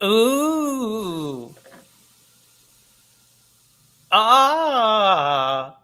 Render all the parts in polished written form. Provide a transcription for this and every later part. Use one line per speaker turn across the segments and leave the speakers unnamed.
Ooh. Ah.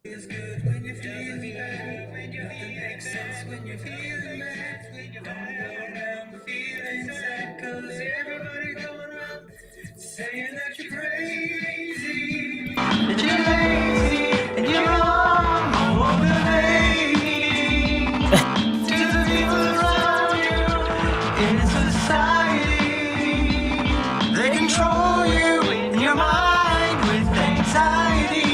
Feels good when you're feeling bad, when you feel makes sense when you're feeling mad, when you're around feeling sad, 'cause everybody going around saying that you're crazy, that you're lazy, and you're wrong, motivating to the people around you in society. They control you in your mind with anxiety.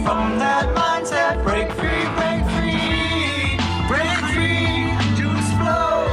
From that mindset, break free, break free, break free to explode,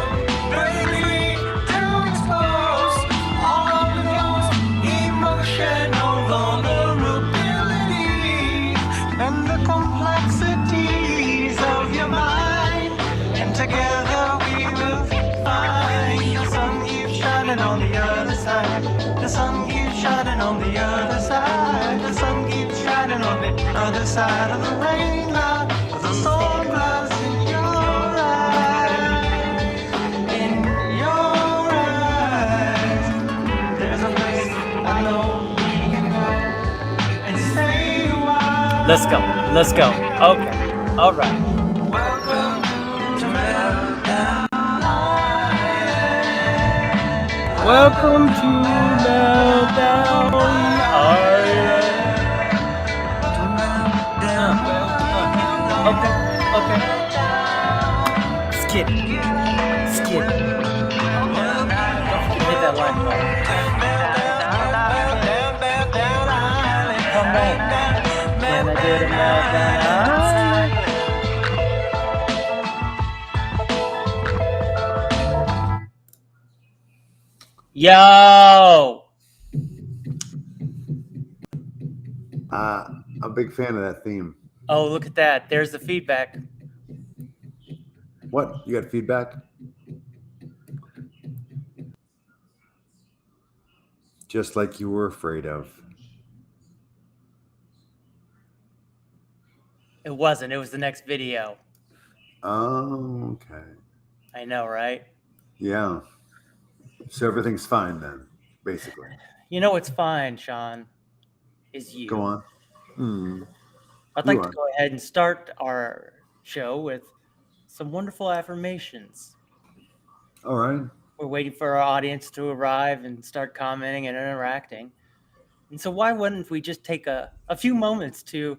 break free to expose all of those emotional vulnerabilities and the complexities of your mind. And together we will find the sun keeps shining on the other side. The sun keeps shining on the other side. The sun keeps shining on the other side of the rain cloud, of the storm clouds in your eyes. In your eyes, there's a place I know we can go and stay a while.
Let's go. Let's go. Okay. All right.
Welcome to Meltdown Island.
Welcome to Meltdown Island. Okay. Skid. Don't hit that like button. Come back. Can I get a Meltdown Island? Yo!
I'm a big fan of that theme.
Oh, look at that. There's the feedback.
What? You got feedback? Just like you were afraid of.
It wasn't. It was the next video.
Oh, okay.
I know, right?
Yeah. So everything's fine then, basically.
You know what's fine, Sean, is you.
Go on.
I'd like to go ahead and start our show with some wonderful affirmations.
All right.
We're waiting for our audience to arrive and start commenting and interacting. And so why wouldn't we just take a few moments to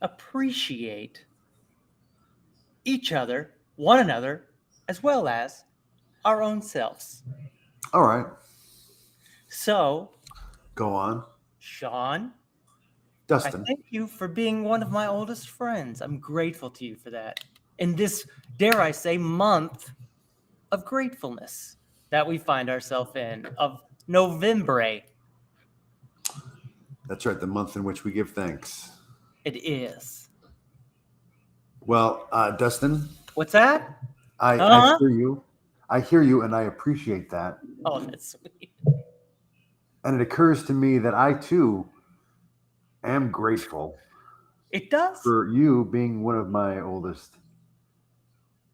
appreciate each other, one another, as well as our own selves.
All right.
So,
go on.
Sean,
Dustin,
I thank you for being one of my oldest friends. I'm grateful to you for that. In this, dare I say, month of gratefulness that we find ourselves in, of November.
That's right, the month in which we give thanks.
It is.
Well, Dustin.
What's that?
I hear you. I hear you, and I appreciate that.
Oh, that's sweet.
And it occurs to me that I, too, am grateful.
It does?
For you being one of my oldest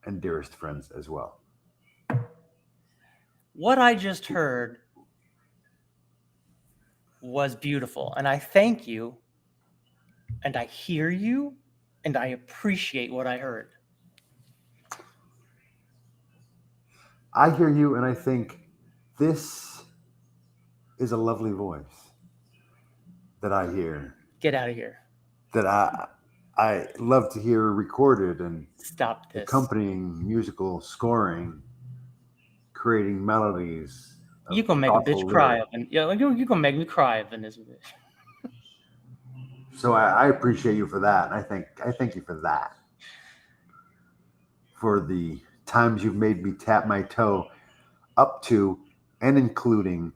and dearest friends as well.
What I just heard was beautiful, and I thank you, and I hear you, and I appreciate what I heard.
I hear you, and I think this is a lovely voice that I hear.
Get out of here.
That I love to hear recorded and
stop this.
Accompanying musical scoring, creating melodies.
You gonna make a bitch cry up, and you're gonna make me cry up in this bitch.
So I appreciate you for that. I thank you for that. For the times you've made me tap my toe up to and including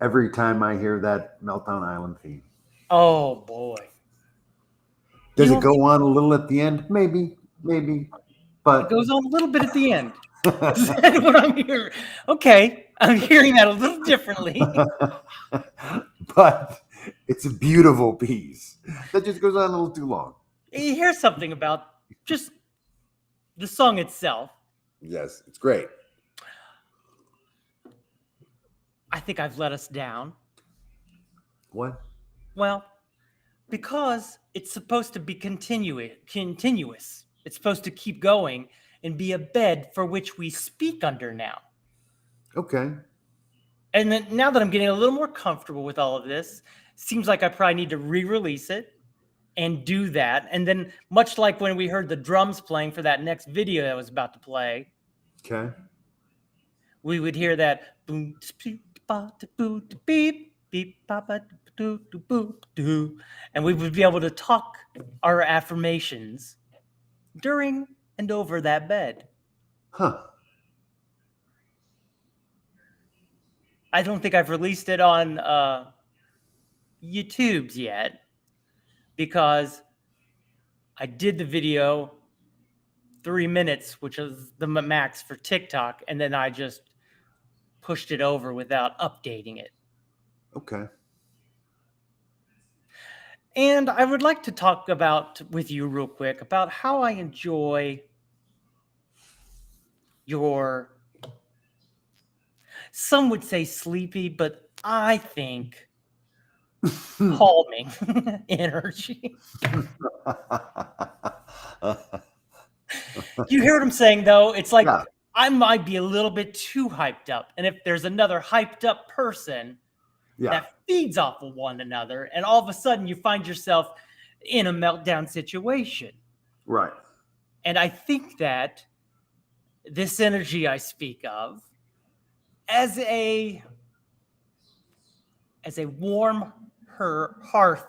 every time I hear that Meltdown Island theme.
Oh boy.
Does
You
it go on a little at the end? Maybe.
It
But
goes on a little bit at the end. Is that what I'm hearing? Okay, I'm hearing that a little differently.
but it's a beautiful piece. That just goes on a little too long.
You hear something about just the song itself.
Yes, it's great.
I think I've let us down.
What?
Well, because it's supposed to be continuous. It's supposed to keep going and be a bed for which we speak under now.
Okay.
And then now that I'm getting a little more comfortable with all of this, seems like I probably need to re-release it and do that. And then much like when we heard the drums playing for that next video that was about to play,
Okay.
we would hear that boom, beep, beep, beep, and we would be able to talk our affirmations during and over that bed.
Huh.
I don't think I've released it on YouTube's yet because I did the video 3 minutes, which is the max for TikTok, and then I just pushed it over without updating it.
Okay.
And I would like to talk about with you real quick about how I enjoy your, some would say sleepy, but I think calming energy. You hear what I'm saying, though? It's like
Yeah.
I might be a little bit too hyped up. And if there's another hyped up person
Yeah.
that feeds off of one another, and all of a sudden you find yourself in a meltdown situation.
Right.
And I think that this energy I speak of as a warm hearth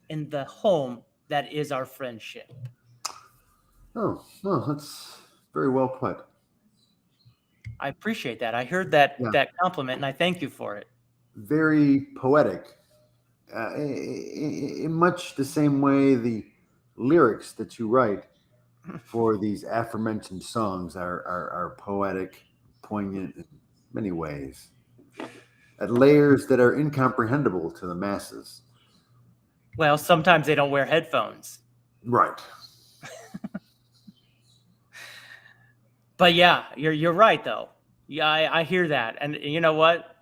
in the home that is our friendship.
Oh, no, that's very well put.
I appreciate that. I heard that
Yeah.
that compliment, and I thank you for it.
Very poetic. In much the same way the lyrics that you write for these aforementioned songs are poetic, poignant in many ways, at layers that are incomprehensible to the masses.
Well, sometimes they don't wear headphones.
Right.
But yeah, you're right though. Yeah, I hear that. And you know what?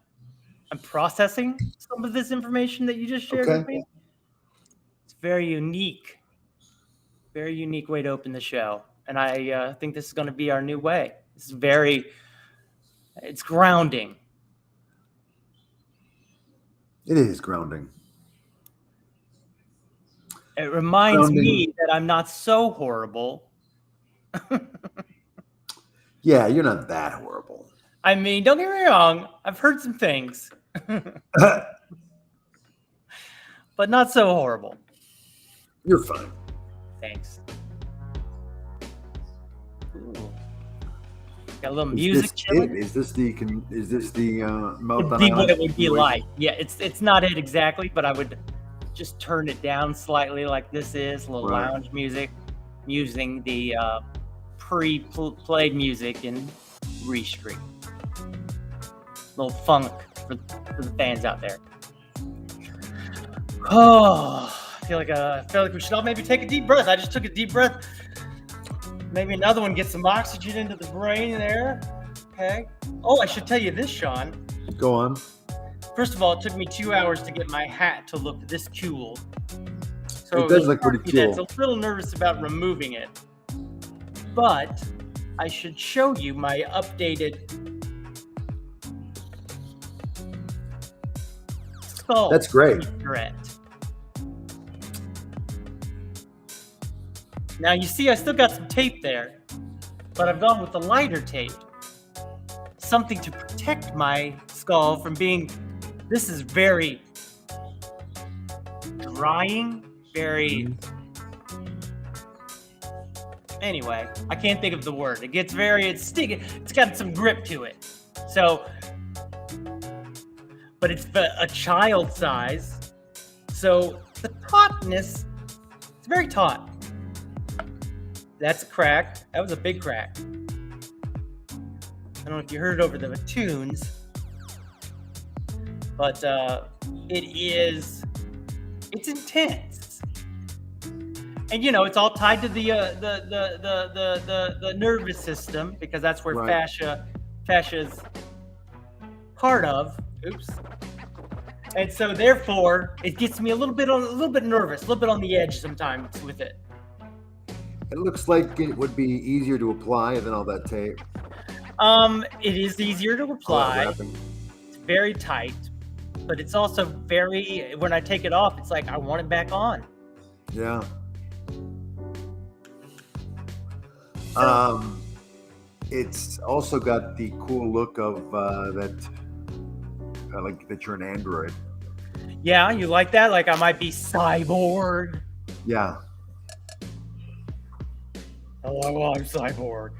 I'm processing some of this information that you just shared with
Okay.
me. It's very unique way to open the show. And I think this is going to be our new way. It's grounding.
It is grounding.
It reminds
Grounding.
me that I'm not so horrible.
Yeah, you're not that horrible.
I mean, don't get me wrong. I've heard some things, but not so horrible.
You're fine.
Thanks. Ooh. Got a little music chilling.
Is this the Meltdown
Would be what
Island
it would be
situation?
like. Yeah, it's not it exactly, but I would just turn it down slightly like this is, a little
Right.
lounge music, using the pre-played music in Restream. Little funk for the fans out there. Oh, I feel like we should all maybe take a deep breath. I just took a deep breath. Maybe another one, get some oxygen into the brain there. Okay. Oh, I should tell you this, Sean.
Go on.
First of all, it took me 2 hours to get my hat to look this cool. So
It does look pretty
that's
cool.
a little nervous about removing it. But I should show you my updated skull.
That's great.
Cigarette. Now you see I still got some tape there, but I've gone with the lighter tape. Something to protect my skull from being, this is very drying very. Anyway, I can't think of the word. It gets very. It's sticky. It's got some grip to it. So, but it's a child size. So the tautness. It's very taut. That's a crack. That was a big crack. I don't know if you heard it over the tunes, but it's intense, and it's all tied to the nervous system, because that's where
Right.
fascia's part of. Oops. And so therefore, it gets me a little bit nervous, a little bit on the edge sometimes with it.
It looks like it would be easier to apply than all that tape.
It is easier to
All that
apply.
wrapping.
It's very tight, but it's also very. When I take it off, it's like I want it back on.
Yeah. It's also got the cool look of that, like that you're an android.
Yeah, you like that? Like I might be cyborg.
Yeah.
Hello, I'm cyborg.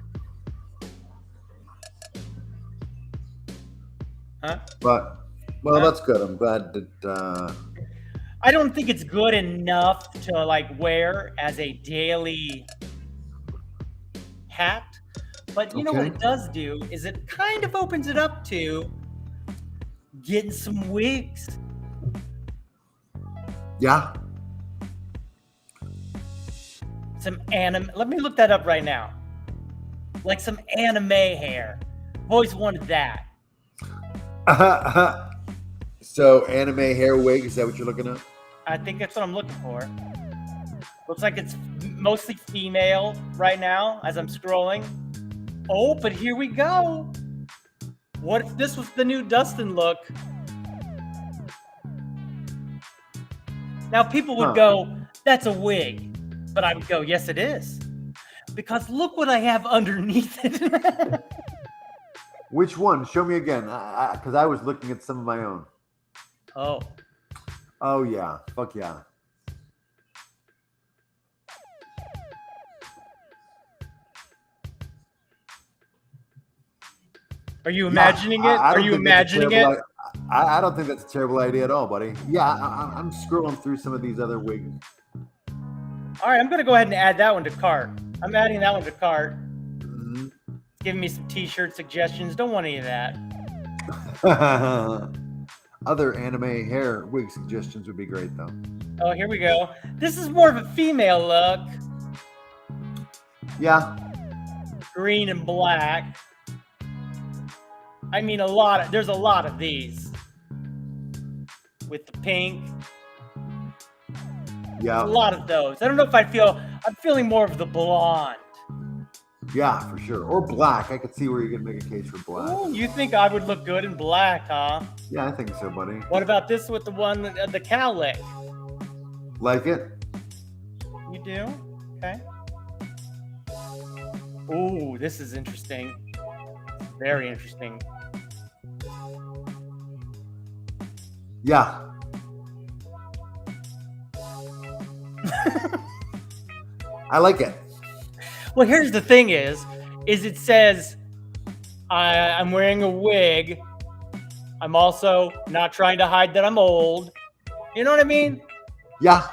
Huh?
But, well, that's good. I'm glad that,
I don't think it's good enough to like wear as a daily hat, but you know what
Okay.
it does do is it kind of opens it up to getting some wigs.
yeah.
Some anime. Let me look that up right now. Like some anime hair. I've always wanted that.
So, anime hair wig, is that what you're looking at?
I think that's what I'm looking for. Looks like it's mostly female right now as I'm scrolling. Oh, but here we go. What if this was the new Dustin look? Now people would go, that's a wig. But I would go, yes, it is. Because look what I have underneath it.
Which one? Show me again. Because I was looking at some of my own.
Oh,
Oh, yeah. Fuck yeah.
are you imagining it?
I
Are
don't
you
think that's a
imagining it?
terrible I don't think that's a terrible idea at all, buddy. Yeah, I'm scrolling through some of these other wigs.
All right, I'm going to go ahead and add that one to cart. I'm adding that one to cart.
Mhm.
It's giving me some t-shirt suggestions. Don't want any of that.
Other anime hair wig suggestions would be great, though.
Oh, here we go. This is more of a female look.
Yeah.
Green and black. I mean, there's a lot of these. With the pink.
Yeah.
A lot of those. I don't know if I'm feeling more of the blonde.
Yeah, for sure. Or black. I could see where you're gonna make a case for black.
Ooh, you think I would look good in black, huh?
Yeah, I think so, buddy.
What about this with the cowlick?
Like it?
You do? Okay. Ooh, this is interesting. Very interesting.
Yeah. I like it.
Well, here's the thing is it says I'm wearing a wig. I'm also not trying to hide that I'm old. You know what I mean?
Yeah.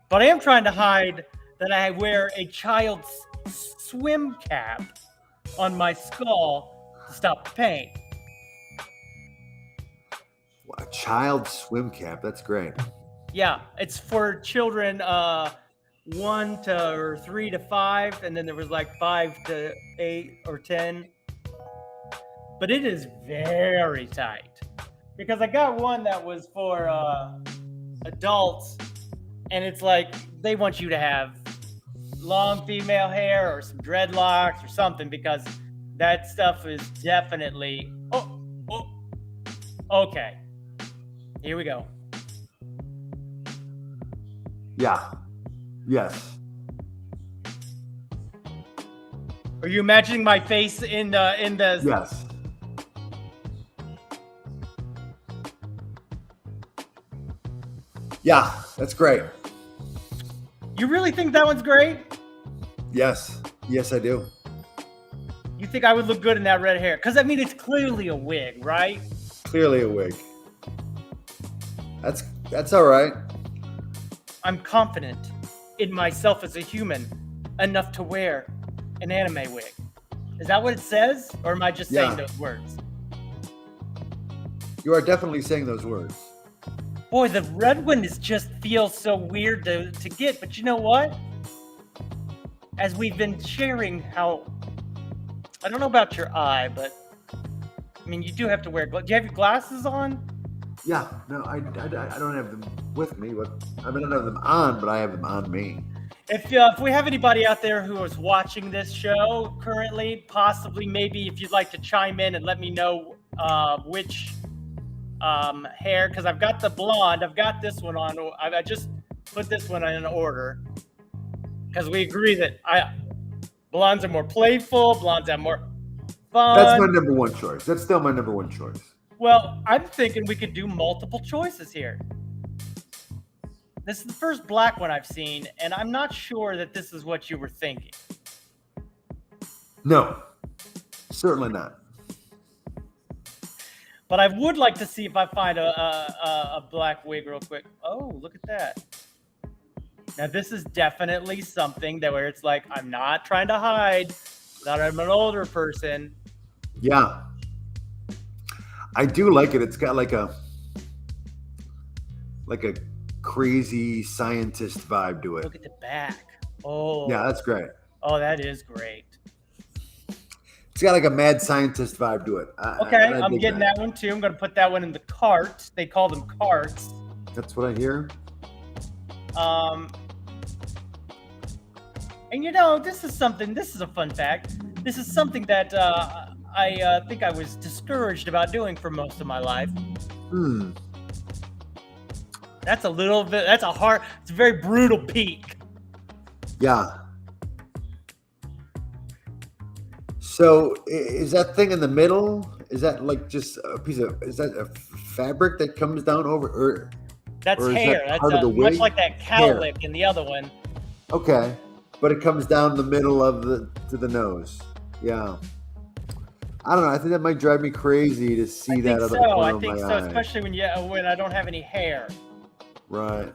But I am trying to hide that I wear a child's swim cap on my skull to stop the pain.
A child swim cap. That's great.
Yeah, it's for children 1 to 3 to 5, and then there was like 5 to 8 or 10. But it is very tight because I got one that was for adults, and it's like they want you to have long female hair or some dreadlocks or something because that stuff is definitely. Oh, okay. Here we go.
Yeah. Yes.
Are you imagining my face in the?
Yes. Yeah, that's great.
You really think that one's great?
Yes, I do.
You think I would look good in that red hair? Because I mean, it's clearly a wig, right?
Clearly a wig. That's all right.
I'm confident in myself as a human enough to wear an anime wig. Is that what it says? Or am I just saying those words?
You are definitely saying those words.
Boy, the red one just feels so weird to get. But you know what? As we've been sharing how... I don't know about your eye, but... I mean, you do have to wear... Do you have your glasses on?
Yeah. No, I don't have them with me. But I mean, I don't have them on, but I have them on me.
If we have anybody out there who is watching this show currently, possibly, maybe if you'd like to chime in and let me know which hair, because I've got the blonde, I've got this one on. I just put this one in order because we agree that blondes are more playful, blondes have more fun.
That's my number one choice. That's still my number one choice.
Well, I'm thinking we could do multiple choices here. This is the first black one I've seen, and I'm not sure that this is what you were thinking.
No, certainly not.
But I would like to see if I find a black wig real quick. Oh, look at that. Now, this is definitely something that where it's like, I'm not trying to hide that I'm an older person.
Yeah. I do like it. It's got like a crazy scientist vibe to it.
Look at the back. Oh.
Yeah, that's great.
Oh, that is great.
It's got like a mad scientist vibe to it.
Okay, I'm getting that one too. I'm going to put that one in the cart. They call them carts.
That's what I hear.
And you know, this is a fun fact. This is something that I think I was discouraged about doing for most of my life. That's a little bit, it's a very brutal peak.
Yeah. So is that thing in the middle? Is that like just a piece of, is that a fabric that comes down over?
That's
or
hair.
That
That's much like that
hair.
cowlick in the other one.
Okay. But it comes down the middle of to the nose. Yeah. I don't know. I think that might drive me crazy to see that other corner of my eye.
Especially when I don't have any hair.
Right.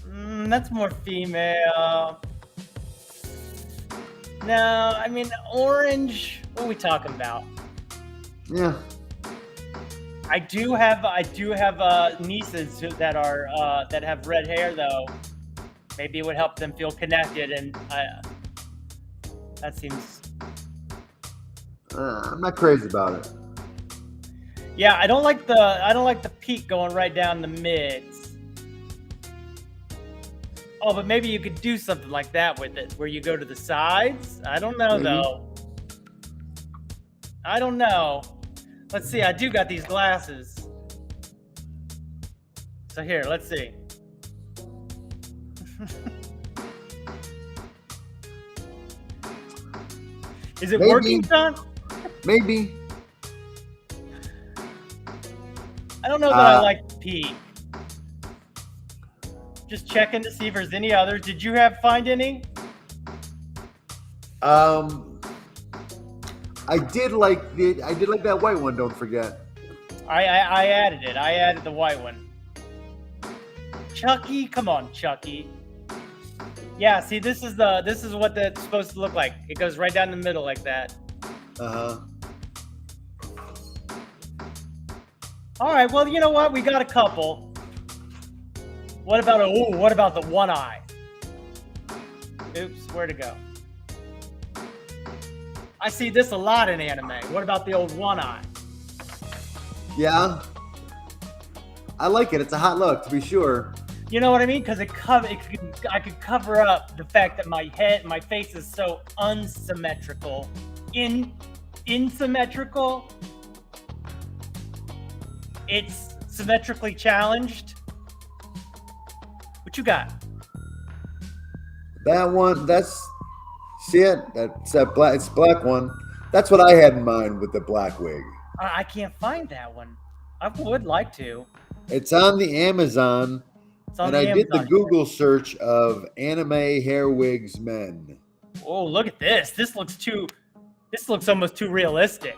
That's more female. No, I mean orange. What are we talking about?
Yeah.
I do have nieces that have red hair though. Maybe it would help them feel connected, and that seems.
I'm not crazy about it.
Yeah, I don't like the peak going right down the mids. Oh, but maybe you could do something like that with it, where you go to the sides. I don't know though. I don't know. Let's see. I do got these glasses. So here, let's see. Is it working, John?
Maybe.
I don't know that I like the peak. Just checking to see if there's any others. Did you find any?
I did like that white one. Don't forget.
I added it. I added the white one. Chucky, come on, Chucky. Yeah, see, this is what that's supposed to look like. It goes right down the middle like that. All right. Well, you know what? We got a couple. What about the one eye? Oops, where'd it go? I see this a lot in anime. What about the old one eye?
Yeah. I like it. It's a hot look, to be sure.
You know what I mean? Because I could cover up the fact that my face is so unsymmetrical, insymmetrical. It's symmetrically challenged. What you got?
That one. See it? That's that black. It's black one. That's what I had in mind with the black wig.
I can't find that one. I would like to.
It's on the Amazon.
It's on
And
the
I did the
Amazon.
Google search of anime hair wigs men.
Oh, look at this. This looks almost too realistic.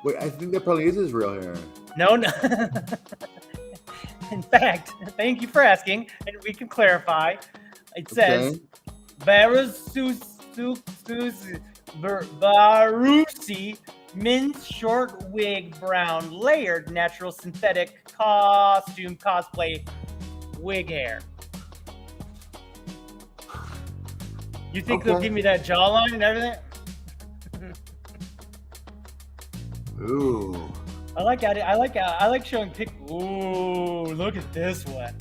Wait, I think that probably is his real hair.
No. In fact, thank you for asking, and we can clarify. It says Barusi men's short wig brown layered natural synthetic costume cosplay wig hair. You think they'll give me that jawline and everything?
Ooh.
I like showing pic. Ooh, look at this one.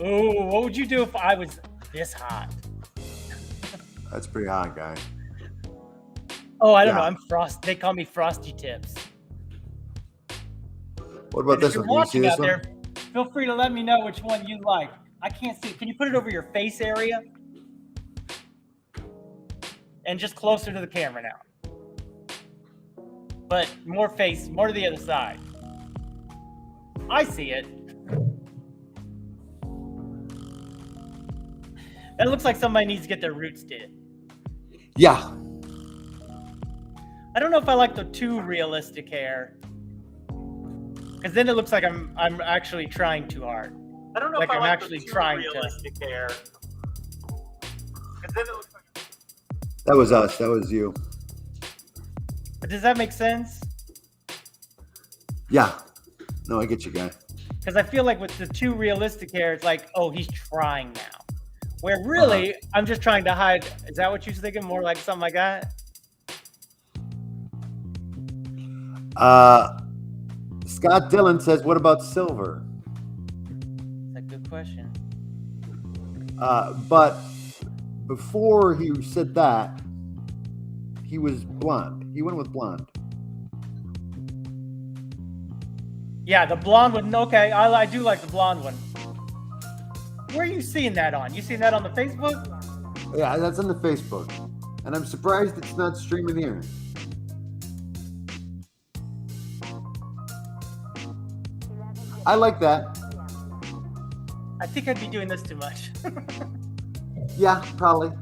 Ooh, what would you do if I was this hot?
That's pretty hot, guy.
Oh, I don't know. I'm Frost. They call me Frosty Tips.
What about
And if
this
you're
one? Can you see
watching
this
out
one?
there, feel free to let me know which one you like. I can't see. Can you put it over your face area? And just closer to the camera now. But more face, more to the other side. I see it. That looks like somebody needs to get their roots did.
Yeah.
I don't know if I like the too realistic hair. Because then it looks like I'm actually trying too hard.
I don't know
Like
if I
I'm
like
actually
the too
trying
realistic hair. Because then it looks like
That was us. That was you.
But does that make sense?
Yeah. No, I get you, guy.
Because I feel like with the too realistic hair, it's like, oh, he's trying now. Where really, I'm just trying to hide. Is that what you're thinking? More like something like that?
Scott Dillon says, what about silver?
That's a good question.
But before he said that, he was blonde. He went with blonde.
Yeah, the blonde one. Okay, I do like the blonde one. Where are you seeing that on? You seeing that on the Facebook?
Yeah, that's on the Facebook. And I'm surprised it's not streaming here. I like that.
I think I'd be doing this too much.
Yeah, probably.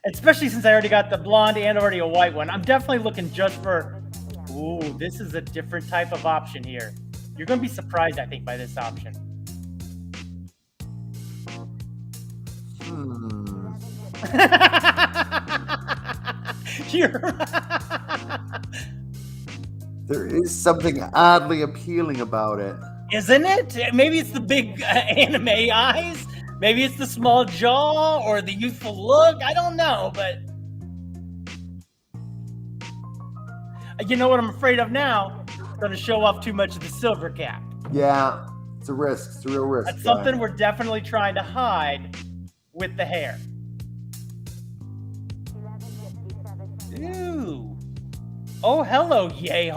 Especially since I already got the blonde and already a white one. I'm definitely looking just for, ooh, this is a different type of option here. You're going to be surprised, I think, by this option.
There is something oddly appealing about it.
Isn't it? Maybe it's the big anime eyes. Maybe it's the small jaw or the youthful look. I don't know, but you know what I'm afraid of now? It's going to show off too much of the silver cap.
Yeah, it's a risk. It's a real risk.
That's something we're definitely trying to hide with the hair. Ooh. Oh, hello, you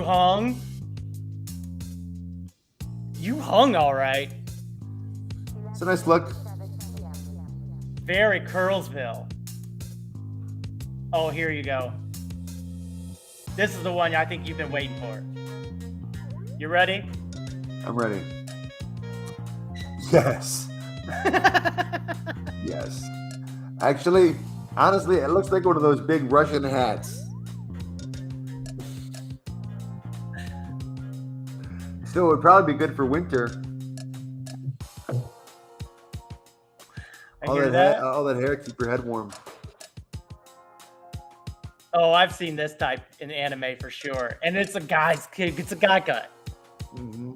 hung. You hung all right.
It's a nice look.
Very Curlsville. Oh, here you go. This is the one I think you've been waiting for. You ready?
I'm ready. Yes. Yes. Actually, honestly, it looks like one of those big Russian hats. So it would probably be good for winter.
I hear that.
All that hair keep your head warm.
Oh, I've seen this type in anime for sure, and it's a guy's kid. It's a guy cut.
Mm-hmm.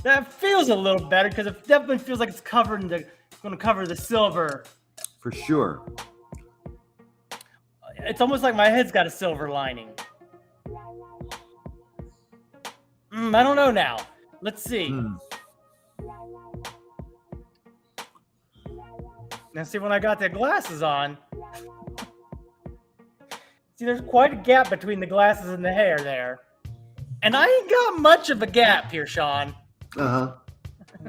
That feels a little better because it definitely feels like it's covered in going to cover the silver.
For sure.
It's almost like my head's got a silver lining. I don't know now. Let's see. Now, see, when I got the glasses on, see, there's quite a gap between the glasses and the hair there. And I ain't got much of a gap here, Sean.
Uh-huh.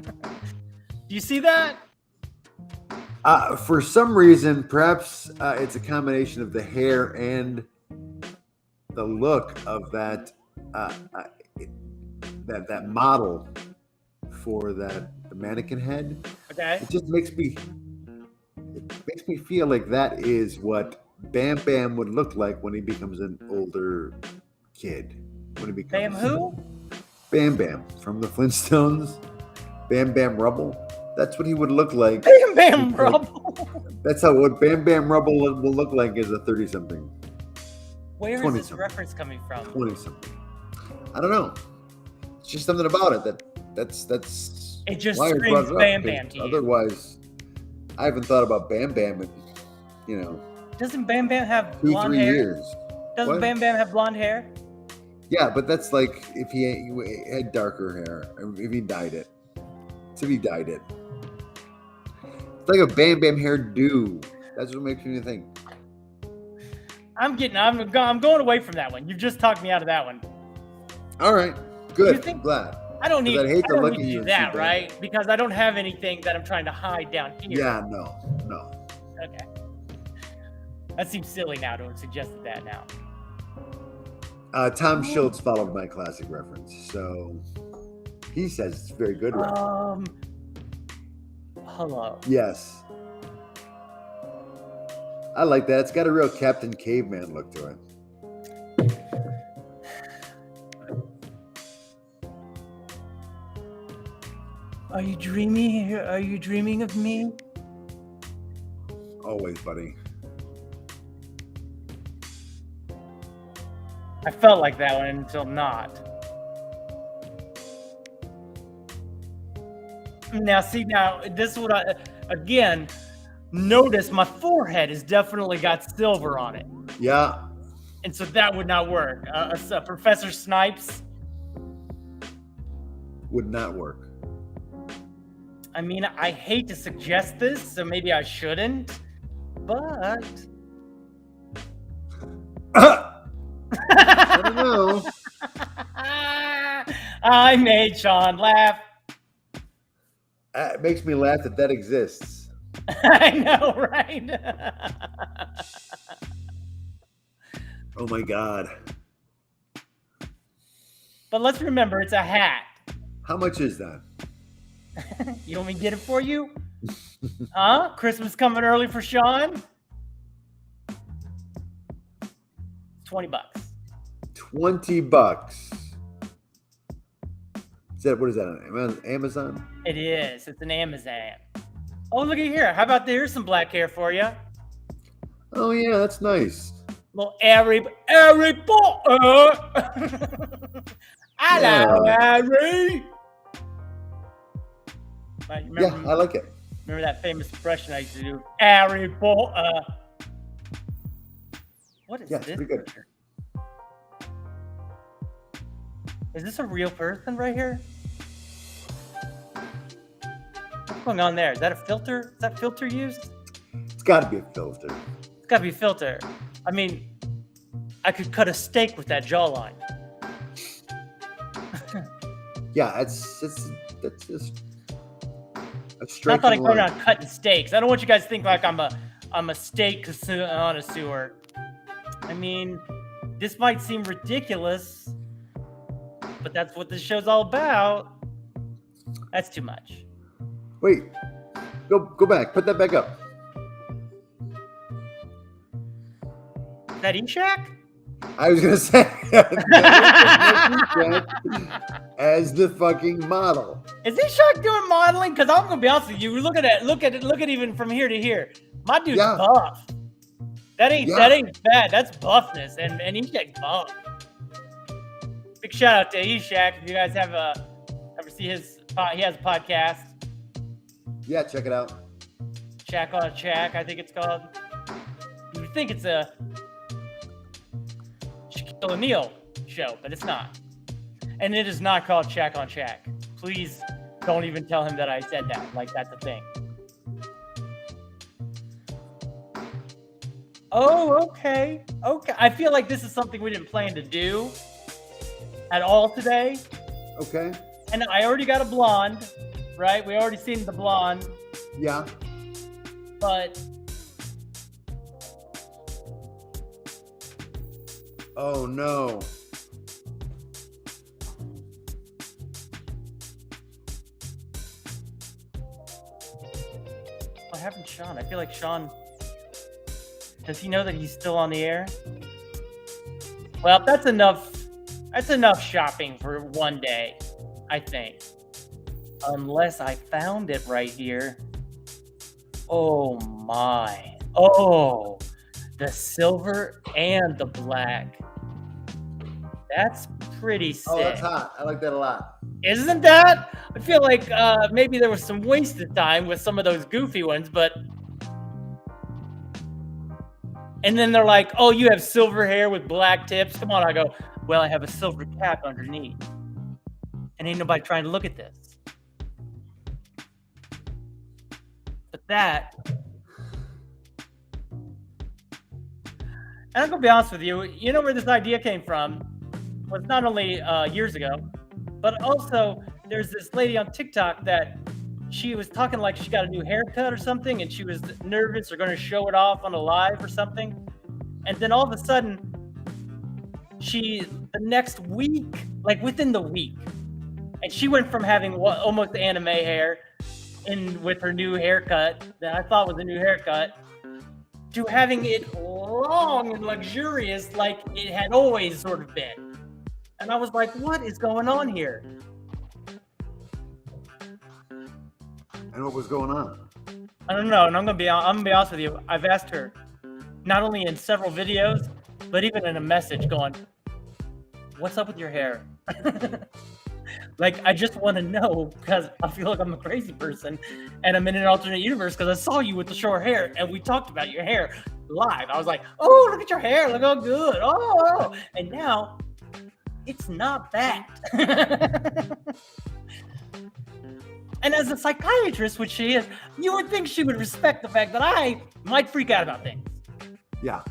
Do you see that?
For some reason, perhaps it's a combination of the hair and the look of that that model for the mannequin head.
Okay.
It just makes me feel like that is what Bam Bam would look like when he becomes an older kid. When he becomes
Bam who?
Bam Bam from the Flintstones. Bam Bam Rubble. That's what he would look like.
Bam Bam Rubble.
That's what Bam Bam Rubble will look like as a 30-something.
Where is this reference coming from?
20-something. I don't know. It's just something about it that's
It just
why I
screams
brought it up,
Bam Bam to you.
Otherwise, I haven't thought about Bam Bam in,
Doesn't Bam Bam have
2-3
blonde hair?
years.
Doesn't
What?
Bam Bam have blonde hair?
Yeah, but that's like if he had darker hair, if he dyed it. So if he dyed it. It's like a Bam Bam hairdo. That's what makes me think.
I'm going away from that one. You've just talked me out of that one.
All right, good.
You think-
I'm glad.
I don't need,
I'd hate
I
to
don't
look
need
at
to
you
do
and
that,
see
right? Because I don't have anything that I'm trying to hide down here.
Yeah, no.
Okay. That seems silly now to have suggested that now.
Tom Schultz followed my classic reference, so he says it's a very good reference.
Hello.
Yes. I like that. It's got a real Captain Caveman look to it.
Are you dreaming? Are you dreaming of me?
Always, buddy.
I felt like that one until not. Now, this is what again, notice my forehead has definitely got silver on it.
Yeah.
And so that would not work. Professor Snipes.
Would not work.
I mean, I hate to suggest this, so maybe I shouldn't, but...
I don't know.
I made Sean laugh.
It makes me laugh that exists.
I know, right?
Oh my God.
But let's remember, it's a hat.
How much is that?
You want me to get it for you? Huh? Christmas coming early for Sean? $20.
$20. What is that on Amazon?
It is. It's an Amazon. Oh, look at here. How about here's some black hair for you?
Oh yeah, that's nice.
Little Harry Potter. Hello, Harry.
Yeah, I like it.
Remember that famous expression I used to do? Harry Potter. What is
Yeah,
this?
pretty good.
Picture? Is this a real person right here? What's going on there? Is that a filter? Is that filter used?
It's got to be a filter.
It's got to be a filter. I mean, I could cut a steak with that jawline.
Yeah, that's just a striking
Not that I go
line.
around cutting steaks. I don't want you guys to think like I'm a steak connoisseur. I mean, this might seem ridiculous, but that's what this show's all about. That's too much.
Wait, go back. Put that back up.
Is that Eshak?
I was gonna say as the fucking model.
Is Eshak doing modeling? Because I'm gonna be honest with you. Look at it. Look at even from here to here. My dude's buff. That ain't bad. That's buffness, and Eshak's buff. Big shout out to Eshak. If you guys have ever see his, he has a podcast.
Yeah, check it out.
Shack on Shack, I think it's called. You would think it's a Shaquille O'Neal show, but it's not. And it is not called Shack on Shack. Please don't even tell him that I said that. Like, that's a thing. Oh, okay. Okay. I feel like this is something we didn't plan to do at all today.
Okay.
And I already got a blonde, right? We already seen the blonde.
Yeah.
But
Oh no.
What happened to Sean? I feel like Sean... Does he know that he's still on the air? Well, that's enough. That's enough shopping for one day, I think. Unless I found it right here. Oh my. Oh, the silver and the black. That's pretty sick.
Oh, that's hot. I like that a lot.
Isn't that? I feel like maybe there was some wasted time with some of those goofy ones, but... And then they're like, oh, you have silver hair with black tips? Come on, I go, well, I have a silver cap underneath. And ain't nobody trying to look at this. But that... And I'm going to be honest with you, you know where this idea came from? Was not only years ago, but also there's this lady on TikTok that she was talking like she got a new haircut or something, and she was nervous or going to show it off on a live or something. And then all of a sudden, the next week, like within the week, and she went from having almost anime hair with her new haircut that I thought was a new haircut to having it long and luxurious like it had always sort of been. And I was like, what is going on here?
And what was going on?
I don't know, and I'm gonna be honest with you. I've asked her, not only in several videos, but even in a message, going, "What's up with your hair?" Like, I just want to know because I feel like I'm a crazy person, and I'm in an alternate universe because I saw you with the short hair, and we talked about your hair live. I was like, "Oh, look at your hair! Look how good!" Oh, and now it's not that. And as a psychiatrist, which she is, you would think she would respect the fact that I might freak out about things.
Yeah.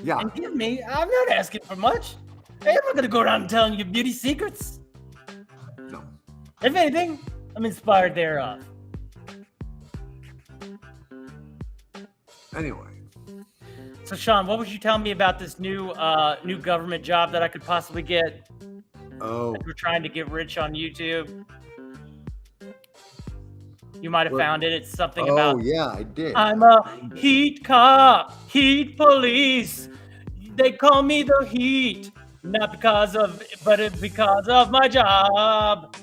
Yeah.
And give me, I'm not asking for much. Hey, I'm not going to go around telling you beauty secrets.
No.
If anything, I'm inspired thereof.
Anyway.
So, Sean, what would you tell me about this new government job that I could possibly get?
Oh.
We're trying to get rich on YouTube. You might have found it. It's something about...
Oh, yeah, I did.
I'm a heat cop, heat police. They call me the heat. Not because of, but it's because of my job.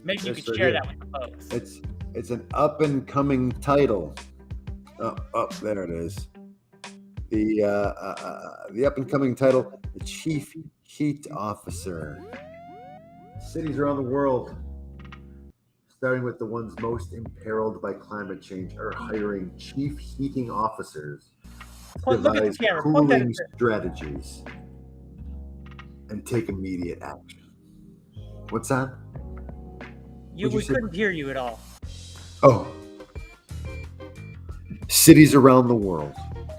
Maybe you could share that with the folks.
It's an up and coming title. Oh, there it is. The up and coming title, the Chief Heat Officer. Cities around the world, starting with the ones most imperiled by climate change, are hiring chief heating officers to devise cooling strategies and take immediate action. What's that?
We couldn't hear you at all.
Oh. Cities around the world.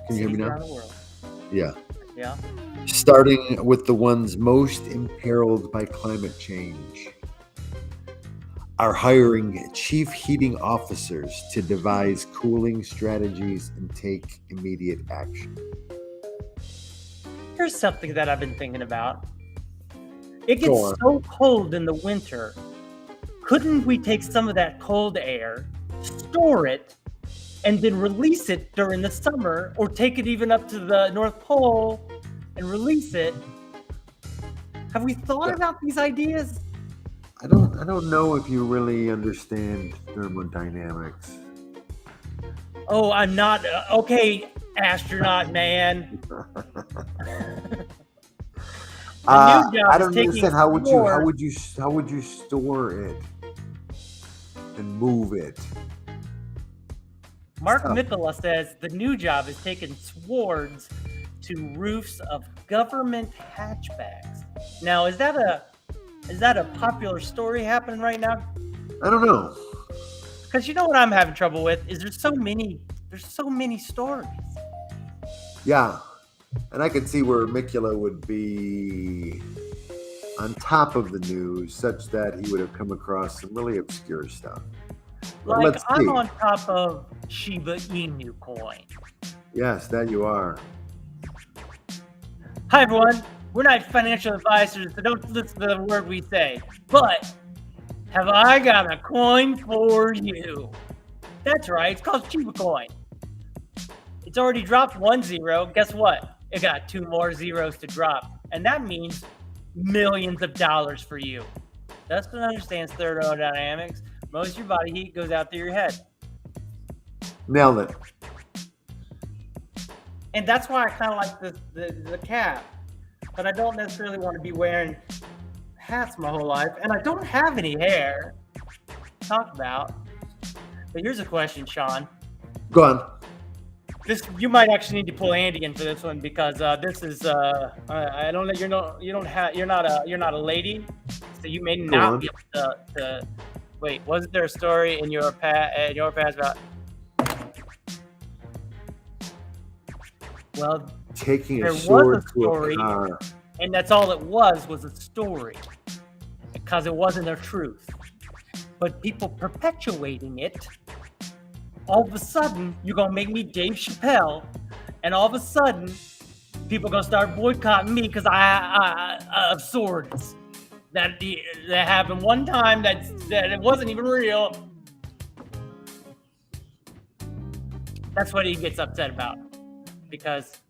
Can you hear me now?
Around the world.
Yeah.
Yeah.
Starting with the ones most imperiled by climate change, are hiring chief heating officers to devise cooling strategies and take immediate action.
Here's something that I've been thinking about. It gets so cold in the winter. Couldn't we take some of that cold air, store it, and then release it during the summer, or take it even up to the North Pole and release it? Have we thought about these ideas?
I don't know if you really understand thermodynamics.
Oh, I'm not okay, astronaut man.
I don't understand how would you store it and move it?
Mark Mikola says the new job is taking swords to roofs of government hatchbacks. Now, is that a popular story happening right now?
I don't know.
Because you know what I'm having trouble with is there's so many stories.
Yeah, and I can see where Mikula would be on top of the news, such that he would have come across some really obscure stuff. But
like I'm on top of Shiba Inu coin.
Yes, that you are.
Hi, everyone. We're not financial advisors, so don't listen to the word we say. But have I got a coin for you? That's right. It's called Shiba Coin. It's already dropped 1 0. Guess what? It got 2 more zeros to drop. And that means millions of dollars for you. Dustin understands thermodynamics. Most of your body heat goes out through your head.
Nailed it.
And that's why I kind of like the cap. But I don't necessarily want to be wearing hats my whole life. And I don't have any hair to talk about. But here's a question, Sean.
Go on.
You might actually need to pull Andy in for this one because this is I don't know you're not a lady, so you may not be able to wait. Wasn't there a story in your past about
Taking
there
a
was
sword
a story,
to a car.
and that's all it was a story because it wasn't the truth, but people perpetuating it. All of a sudden, you're going to make me Dave Chappelle, and all of a sudden, people are going to start boycotting me because I have swords that happened one time that it wasn't even real. That's what he gets upset about because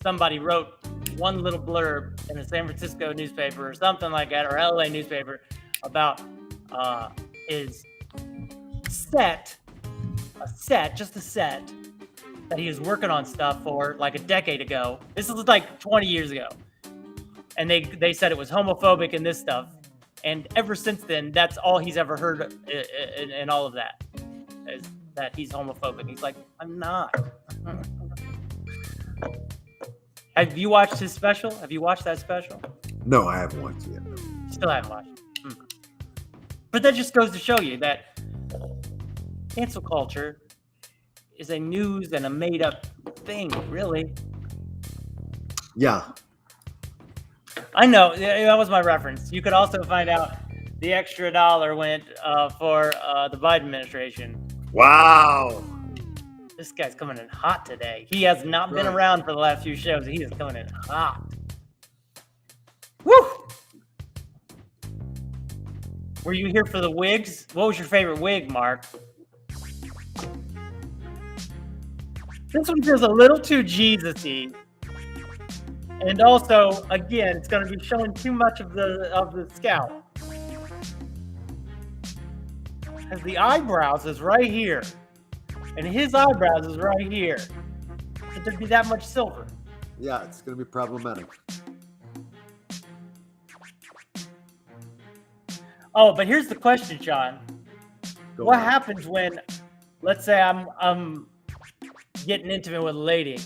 somebody wrote one little blurb in a San Francisco newspaper or something like that, or LA newspaper about his set that he was working on stuff for like a decade ago. This was like 20 years ago. And they said it was homophobic and this stuff. And ever since then, that's all he's ever heard in all of that, is that he's homophobic. He's like, I'm not. Have you watched his special? Have you watched that special?
No, I haven't watched it yet.
Still haven't watched it. But that just goes to show you that cancel culture is a news and a made-up thing, really.
Yeah.
I know, that was my reference. You could also find out the extra dollar went for the Biden administration.
Wow.
This guy's coming in hot today. He has not been around for the last few shows. He is coming in hot. Woo! Were you here for the wigs? What was your favorite wig, Mark? This one feels a little too Jesus-y. And also, again, it's going to be showing too much of the scalp. Because the eyebrows is right here. And his eyebrows is right here. Should there be that much silver?
Yeah, it's going to be problematic.
Oh, but here's the question, John.
Go
What
on.
happens when, let's say I'm getting intimate with a lady,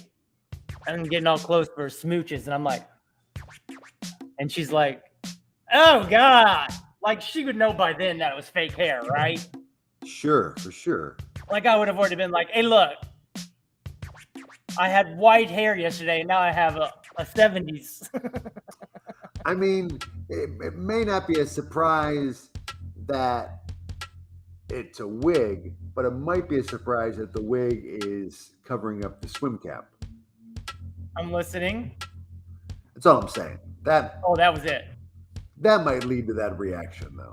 and I'm getting all close for smooches, and I'm like, and she's like, oh God, like she would know by then that it was fake hair, right?
Sure, for sure.
Like I would have already been like, hey, look, I had white hair yesterday, and now I have a 70s.
I mean, it may not be a surprise that it's a wig, but it might be a surprise that the wig is covering up the swim cap.
I'm listening.
That's all I'm saying. That
was it.
That might lead to that reaction, though.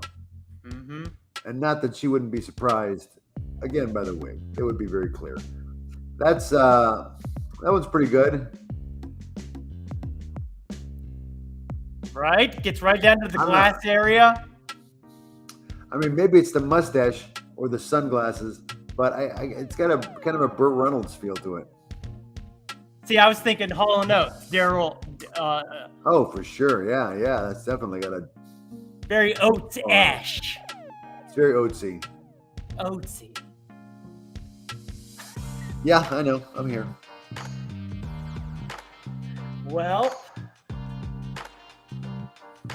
Mm-hmm.
And not that she wouldn't be surprised, again, by the wig. It would be very clear. That one's pretty good.
Right? Gets right down to the glass area.
I mean, maybe it's the mustache or the sunglasses, but it's got a kind of a Burt Reynolds feel to it.
See, I was thinking Hall & Oates, Daryl.
Oh, for sure. Yeah. That's definitely got a
Very Oates-ish.
It's very oatsy.
Oatsy.
Yeah, I know. I'm here.
Well,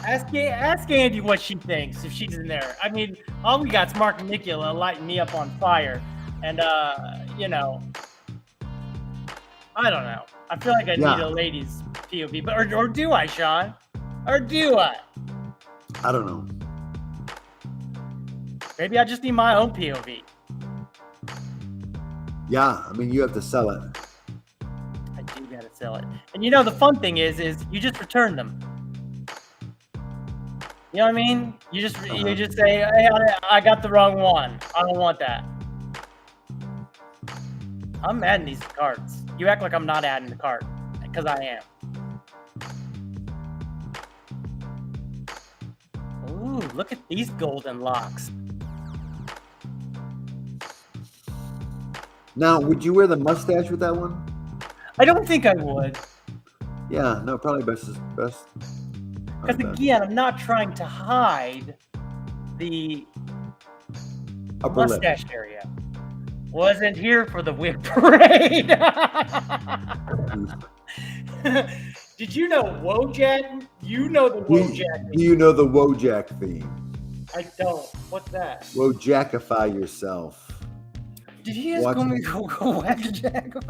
ask Andy what she thinks if she's in there. I mean, all we got's Mark and Nicola lighting me up on fire, and you know, I don't know. I feel like I need a ladies' POV, but or do I, Sean? Or do I?
I don't know.
Maybe I just need my own POV.
Yeah, I mean, you have to sell it.
I do gotta sell it. And you know, the fun thing is you just return them. You know what I mean? You just say, hey, I got the wrong one. I don't want that. I'm adding these cards. You act like I'm not adding the card, because I am. Ooh, look at these golden locks.
Now, would you wear the mustache with that one?
I don't think I would.
Yeah, no, probably best.
Because again, I'm not trying to hide the
Upper lip.
mustache area. Wasn't here for the wig parade. Did you know Wojak? You know the Wojak.
Do you know the Wojak theme?
I don't. What's that?
Wojakify yourself.
Did he just call me Wojakify?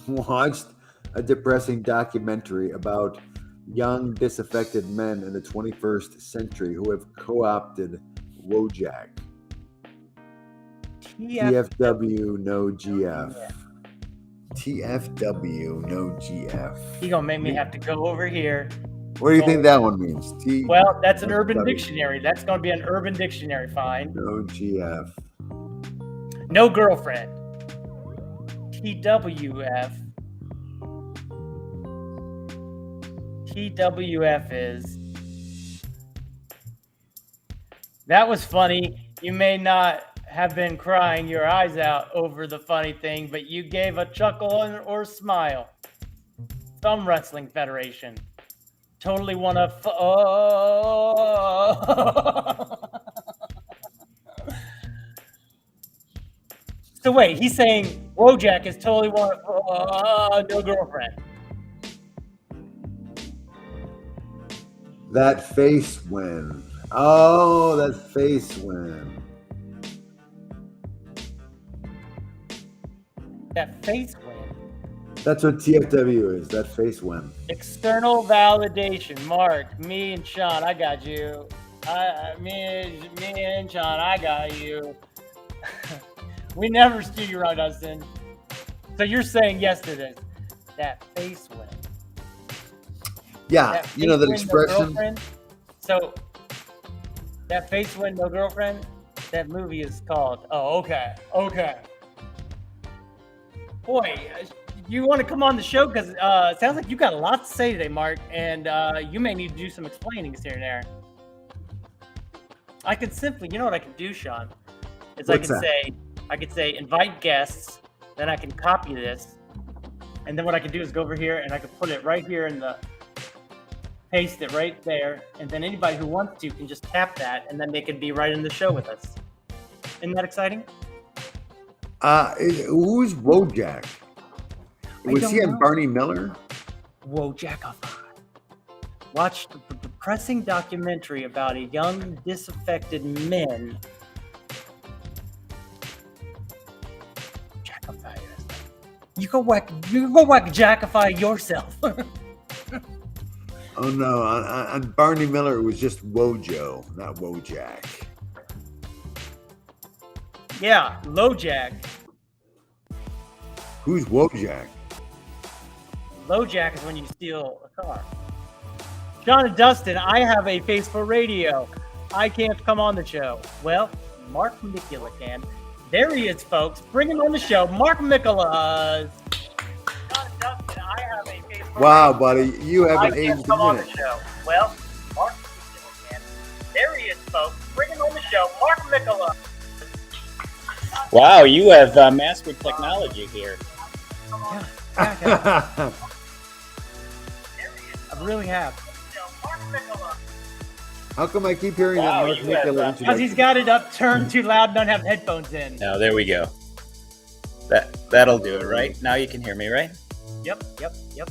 Watched a depressing documentary about young disaffected men in the 21st century who have co-opted Wojak. TFW no GF. TFW no GF.
He gonna make me have to go over here.
What do you think that one means?
Well, that's an Urban Dictionary. That's gonna be an Urban Dictionary find.
No GF.
No girlfriend. TWF. TWF is. That was funny. You may not have been crying your eyes out over the funny thing, but you gave a chuckle or smile. Thumb Wrestling Federation. Totally want to. So wait, he's saying Wojak is totally want no girlfriend.
That face win. Oh, that face win.
That face win.
That's what TFW is. That face win.
External validation. Mark, me and Sean, I got you. Me and Sean, I got you. We never steer you right, Dustin. So you're saying yes to this. That face win.
Yeah, you know that expression.
No so that face win, no girlfriend. That movie is called. Oh, okay. Boy, you want to come on the show because it sounds like you got a lot to say today, Mark, and you may need to do some explaining here and there. I could simply, you know what I can do, Sean? Is I could say invite guests, then I can copy this, and then what I can do is go over here and I can put it right here in the. Paste it right there, and then anybody who wants to can just tap that, and then they can be right in the show with us. Isn't that exciting?
Who's Wojak? Was he on Barney Miller?
Wojakify. Watched a depressing documentary about a young disaffected men. Jackify. You go Jackify yourself.
Oh no, on Barney Miller it was just Wojo, not Wojak.
Yeah, Lowjack.
Who's Wojak?
Lowjack is when you steal a car. John and Dustin, I have a face for radio. I can't come on the show. Well, Mark Mikula can. There he is, folks. Bring him on the show. Mark Mikula. John and Dustin, I have a face for
Wow,
radio.
buddy, you haven't
I
aged
can't
a
come on the
minute.
show. Well, Mark Mikula can. There he is, folks. Bring him on the show. Mark Mikula.
Wow, you have mastered technology here.
I really have.
How come I keep hearing
Wow,
that Mark
you have,
Mikula
Because
introduction?
he's got it up turned too loud and don't have headphones in.
Now there we go. That'll do it, right? Now you can hear me, right?
Yep.
Yeah.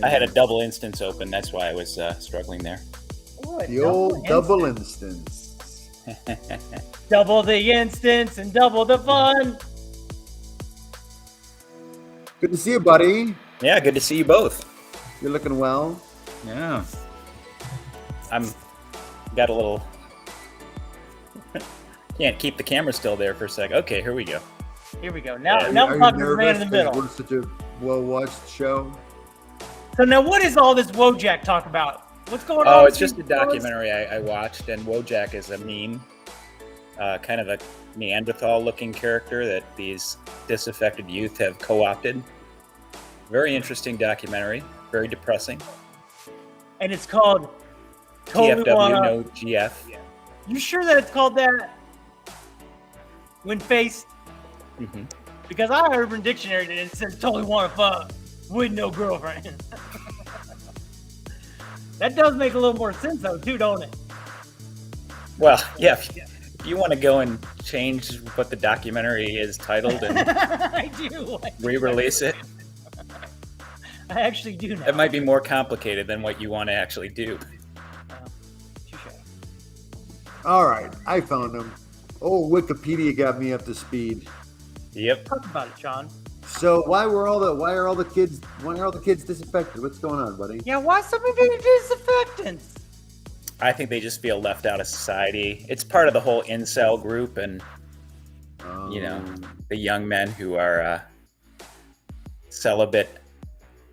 I had a double instance open. That's why I was struggling there.
Ooh, a
The old double
instance.
instance.
Double the instance and double the fun.
Good to see you, buddy.
Yeah, good to see you both.
You're looking well.
Yeah. I'm got a little can't keep the camera still there for a sec. Okay, here we go.
Here we go. Now
Are
we're
you
talking to the man in
nervous
the middle.
'cause we're such a well-watched show?
So now, what is all this Wojak talk about? What's going on?
Oh,
with
it's just a
these fellas?
documentary I watched, and Wojak is a meme, kind of a Neanderthal-looking character that these disaffected youth have co-opted. Very interesting documentary. Very depressing.
And it's called Totally
TFW,
Wanna-
no GF.
You sure that it's called that? When faced?
Hmm.
Because I heard Urban Dictionary that it says totally want to fuck with no girlfriend. That does make a little more sense though, too, don't it?
Well, yeah. If you want to go and change what the documentary is titled and
I do.
re-release it,
I actually do now.
that might be more complicated than what you want to actually do.
Touche.
All right, I found them. Oh, Wikipedia got me up to speed.
Yep.
Talk about it, Sean.
So why are all the kids disaffected? What's going on, buddy?
Yeah, why so many disaffectants?
I think they just feel left out of society. It's part of the whole incel group, and the young men who are celibate,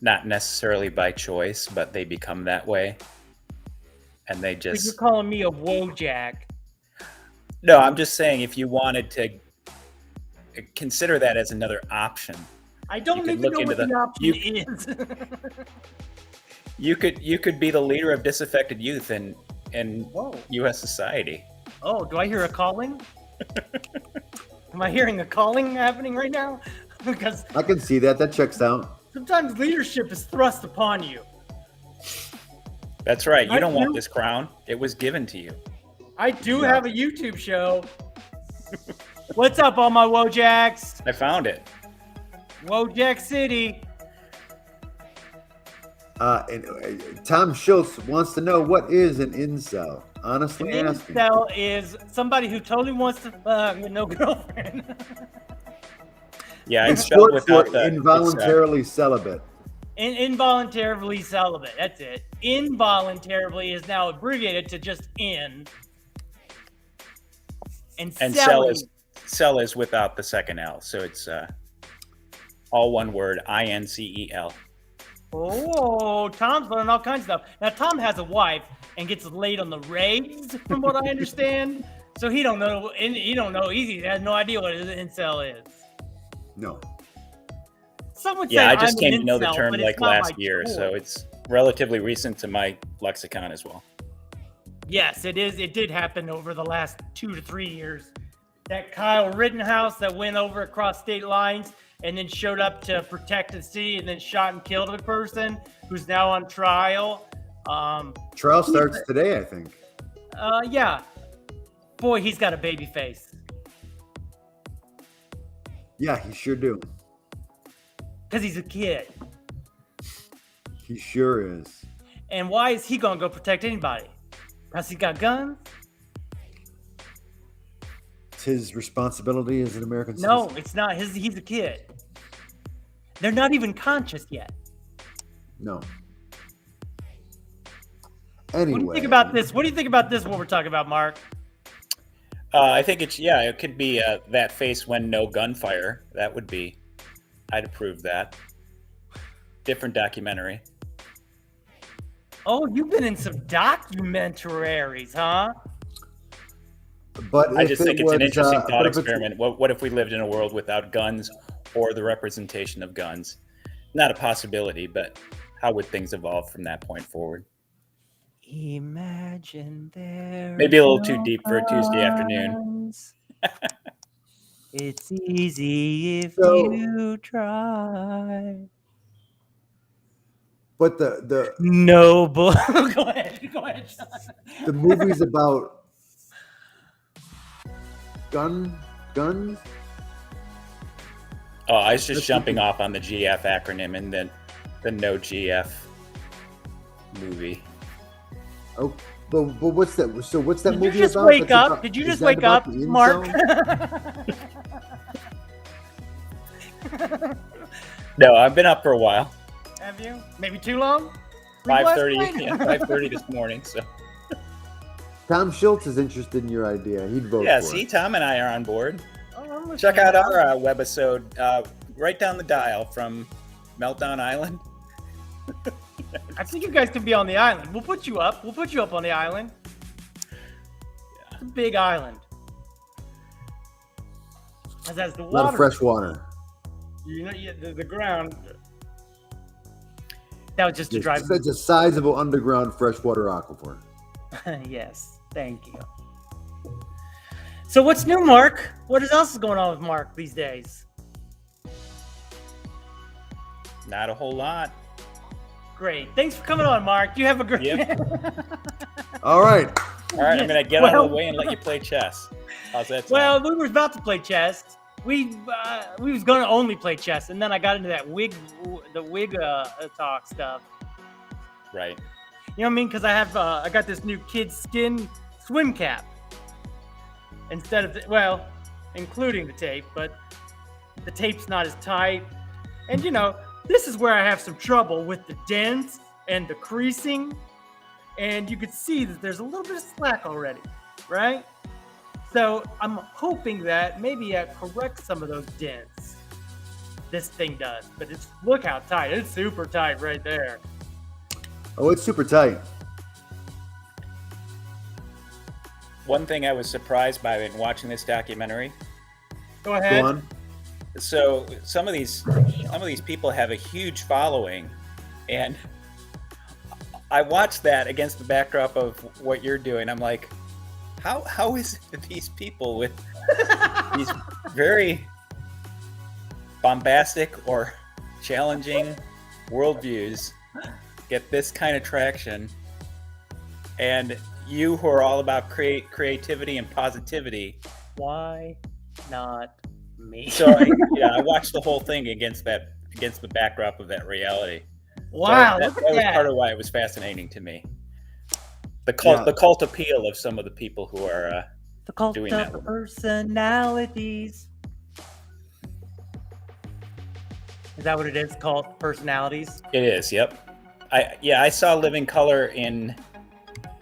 not necessarily by choice, but they become that way, and they
You're
just.
calling me a Wojak.
No, I'm just saying if you wanted to consider that as another option,
I don't
could
even
look
know
into
what the option
you-
is.
you could be the leader of disaffected youth in
Whoa.
U.S. society.
Oh, do I hear a calling? Am I hearing a calling happening right now? Because
I can see that. That checks out.
sometimes leadership is thrust upon you.
That's right. You
I
don't want
do.
this crown. It was given to you.
I do
Yeah.
have a YouTube show. What's up, all my Wojaks?
I found it.
Wojak City.
Tom Schultz wants to know, what is an incel? Honestly
An
asking.
incel is somebody who totally wants to fuck with no girlfriend.
Yeah, it's
It's
spelled
short for
without the
involuntarily celibate.
Involuntarily celibate. That's it. Involuntarily is now abbreviated to just in. And selling.
Cell is without the second L, so it's all one word. INCEL.
Oh, Tom's learning all kinds of stuff. Now, Tom has a wife and gets laid on the raves, from what I understand. So he don't know. He don't know. He has no idea what an incel is.
No.
Someone
Yeah, I
said
just
I'm
came
an
to know the
incel,
term
but it's
like
not
last
my
year,
choice.
so it's relatively recent to my lexicon as well.
Yes, it is. It did happen over the last 2 to 3 years. That Kyle Rittenhouse that went over across state lines and then showed up to protect the city and then shot and killed a person who's now on trial.
Trial starts today, I think.
Yeah. Boy, he's got a baby face.
Yeah, he sure do.
Because he's a kid.
He sure is.
And why is he going to go protect anybody? Because he got guns?
It's his responsibility as an American
No,
citizen.
it's not. He's a kid. They're not even conscious yet.
No. Anyway.
What do you think about this? What do you think about this, what we're talking about, Mark?
I think it could be that face when no gunfire. That would be, I'd approve that. Different documentary.
Oh, you've been in some documentaries, huh?
But
I
if
just
it
think it's an
was,
interesting
but
thought
if it's-
experiment. What if we lived in a world without guns or the representation of guns? Not a possibility, but how would things evolve from that point forward?
Imagine there.
Maybe a little too deep for a Tuesday afternoon.
It's easy if
So-
you try.
But the
No, but go ahead, Sean.
the movie's about guns.
Oh, I was just
Let's
jumping off on the GF acronym and then the no GF movie.
Oh, but what's that? So what's that
Did
movie
you just
about?
wake
That's
up?
about-
Did you
is
just
that
wake
about
up,
the
Mark?
incel?
No, I've been up for a while.
Have you? Maybe too long? Sleep last
5:30,
night?
yeah, 5:30 this morning. So
Tom Schultz is interested in your idea. He'd vote
yeah,
for
see,
it.
Tom and I are on board.
Oh, I'm listening.
Check out our webisode right down the dial from Meltdown Island.
I think you guys can be on the island. We'll put you up. We'll put you up on the island. It's a big island. As the
A lot
water,
of fresh water.
you know, the ground. That was just to drive.
Such a sizable underground freshwater aquifer.
Yes, thank you. So what's new, Mark? What else is going on with Mark these days?
Not a whole lot.
Great. Thanks for coming on, Mark. You have a great.
Yep.
All right.
All right, I'm gonna get out of the way and let you play chess. How's that sound?
Well, we were about to play chess. We was gonna only play chess, and then I got into that wig talk stuff.
Right.
You know what I mean? Because I got this new kid skin swim cap. Instead of including the tape, but the tape's not as tight. And this is where I have some trouble with the dents and the creasing. And you could see that there's a little bit of slack already, right? So I'm hoping that maybe I correct some of those dents. This thing does, but look how tight. It's super tight right there.
Oh, it's super tight.
One thing I was surprised by in watching this documentary.
Go ahead.
Go on.
So some of these people have a huge following, and I watched that against the backdrop of what you're doing. I'm like, how is it that these people with these very bombastic or challenging worldviews get this kind of traction, and you who are all about creativity and positivity?
Why not me?
So I watched the whole thing against the backdrop of that reality.
Wow,
So
look at
that was
that.
part of why it was fascinating to me. The cult appeal of some of the people who are
The cult
doing that
of
work.
personalities. Is that what it is? Cult personalities?
It is. Yep. I saw Living Color in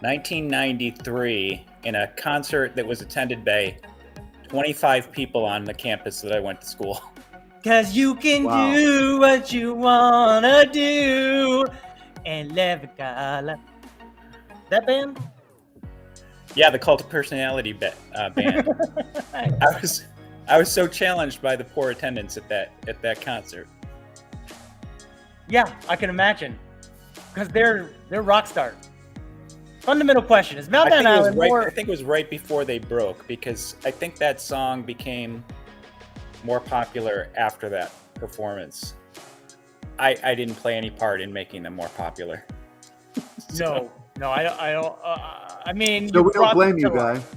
1993 in a concert that was attended by 25 people on the campus that I went to school.
Cause you can
Wow.
do what you wanna do and live a color. That band?
Yeah, the Cult of Personality band. I was so challenged by the poor attendance at that concert.
Yeah, I can imagine. Because they're rock stars. Fundamental question: is Meltdown Island
I
more?
think it was right before they broke, because I think that song became more popular after that performance. I didn't play any part in making them more popular.
No, I don't. I mean,
So we don't
brought
blame
them
you,
to
guy.
life.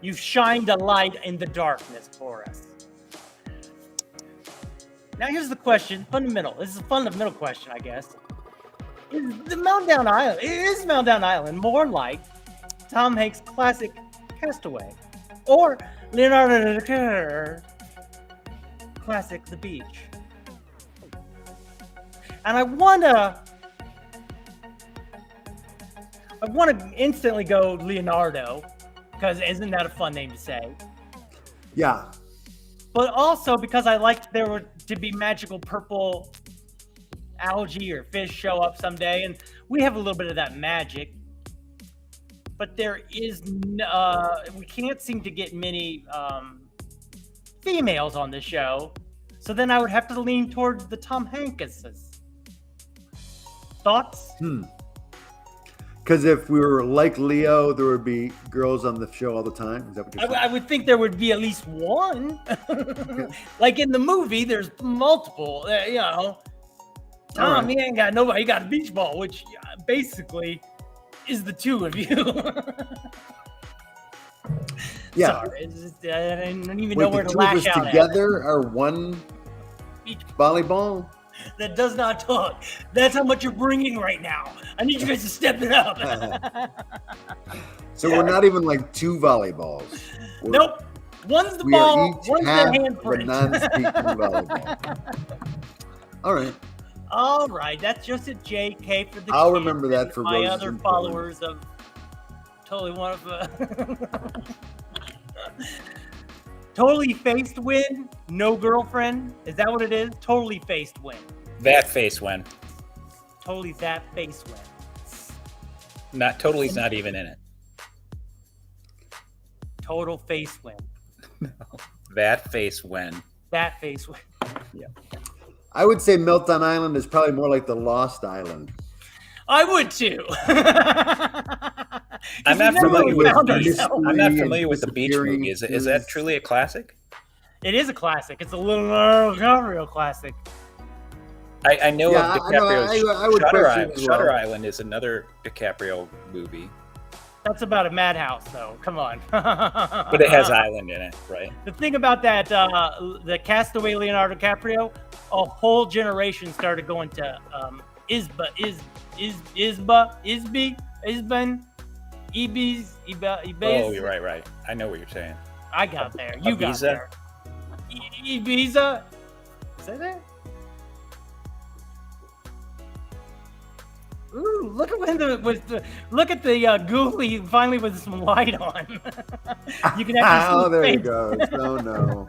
You've shined a light in the darkness for us. Now here's the question, fundamental. This is a fundamental question, I guess. Is Meltdown Island more like Tom Hanks' classic Castaway, or Leonardo DiCaprio classic The Beach? And I wanna instantly go Leonardo, because isn't that a fun name to say?
Yeah.
But also because I liked there were to be magical purple algae or fish show up someday, and we have a little bit of that magic. But there is we can't seem to get many females on this show, so then I would have to lean towards the Tom Hanks'. Thoughts?
Because if we were like Leo, there would be girls on the show all the time. Is that what you're saying?
I would think there would be at least one. Like in the movie, there's multiple. Tom,
Alright.
he ain't got nobody. He got a beach ball, which basically is the two of you.
Yeah.
Sorry, it's just, I don't even
Wait,
know where
the
to
two of
lash
us
out
together are one
Beach
volleyball?
that does not talk. That's how much you're bringing right now. I need you guys to step it up.
So we're not even like two volleyballs. We're-
Nope. One's the
We
ball,
are each
one's the
half of a
handprint.
non-speaking volleyball. All right.
All right, that's just a JK for the
I'll
kids
remember that
and
for
my
Roses
other
and
followers of totally one of totally faced win, no girlfriend. Is that what it is? Totally faced win.
That face win.
Totally that face wins.
Not Totally's not even in it.
Total face win.
That face when.
That face win.
I would say Meltdown Island is probably more like the Lost Island.
I would too.
I'm not familiar with
found
the
ourselves.
I'm not familiar with the beach movie. Is that truly a classic?
It is a classic. It's a Leonardo DiCaprio classic.
I know
Yeah,
of DiCaprio's
I would
Shutter
question
Island.
as well.
Shutter Island is another DiCaprio movie,
That's about a madhouse, though. Come on.
but it has island in it, right?
The thing about that, the castaway Leonardo DiCaprio, a whole generation started going to Isban, Ibis.
Oh, you're right. I know what you're saying.
I got there. You got
Ibiza?
there. Ibiza. Is that it? Ooh, look at look at the Ghoulie finally with some light on. You can actually see
Oh, there
his
he
face.
goes. Oh no.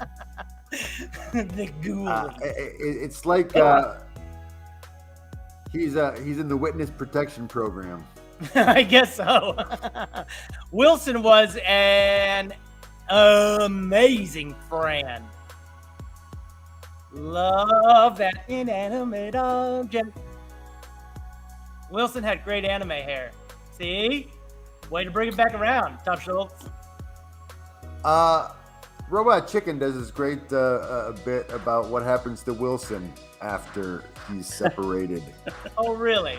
The Ghoulie.
It's like he's in the witness protection program.
I guess so. Wilson was an amazing friend. Love that inanimate object. Wilson had great anime hair. See? Way to bring it back around, Top Schultz.
Robot Chicken does this great bit about what happens to Wilson after he's separated.
Oh, really?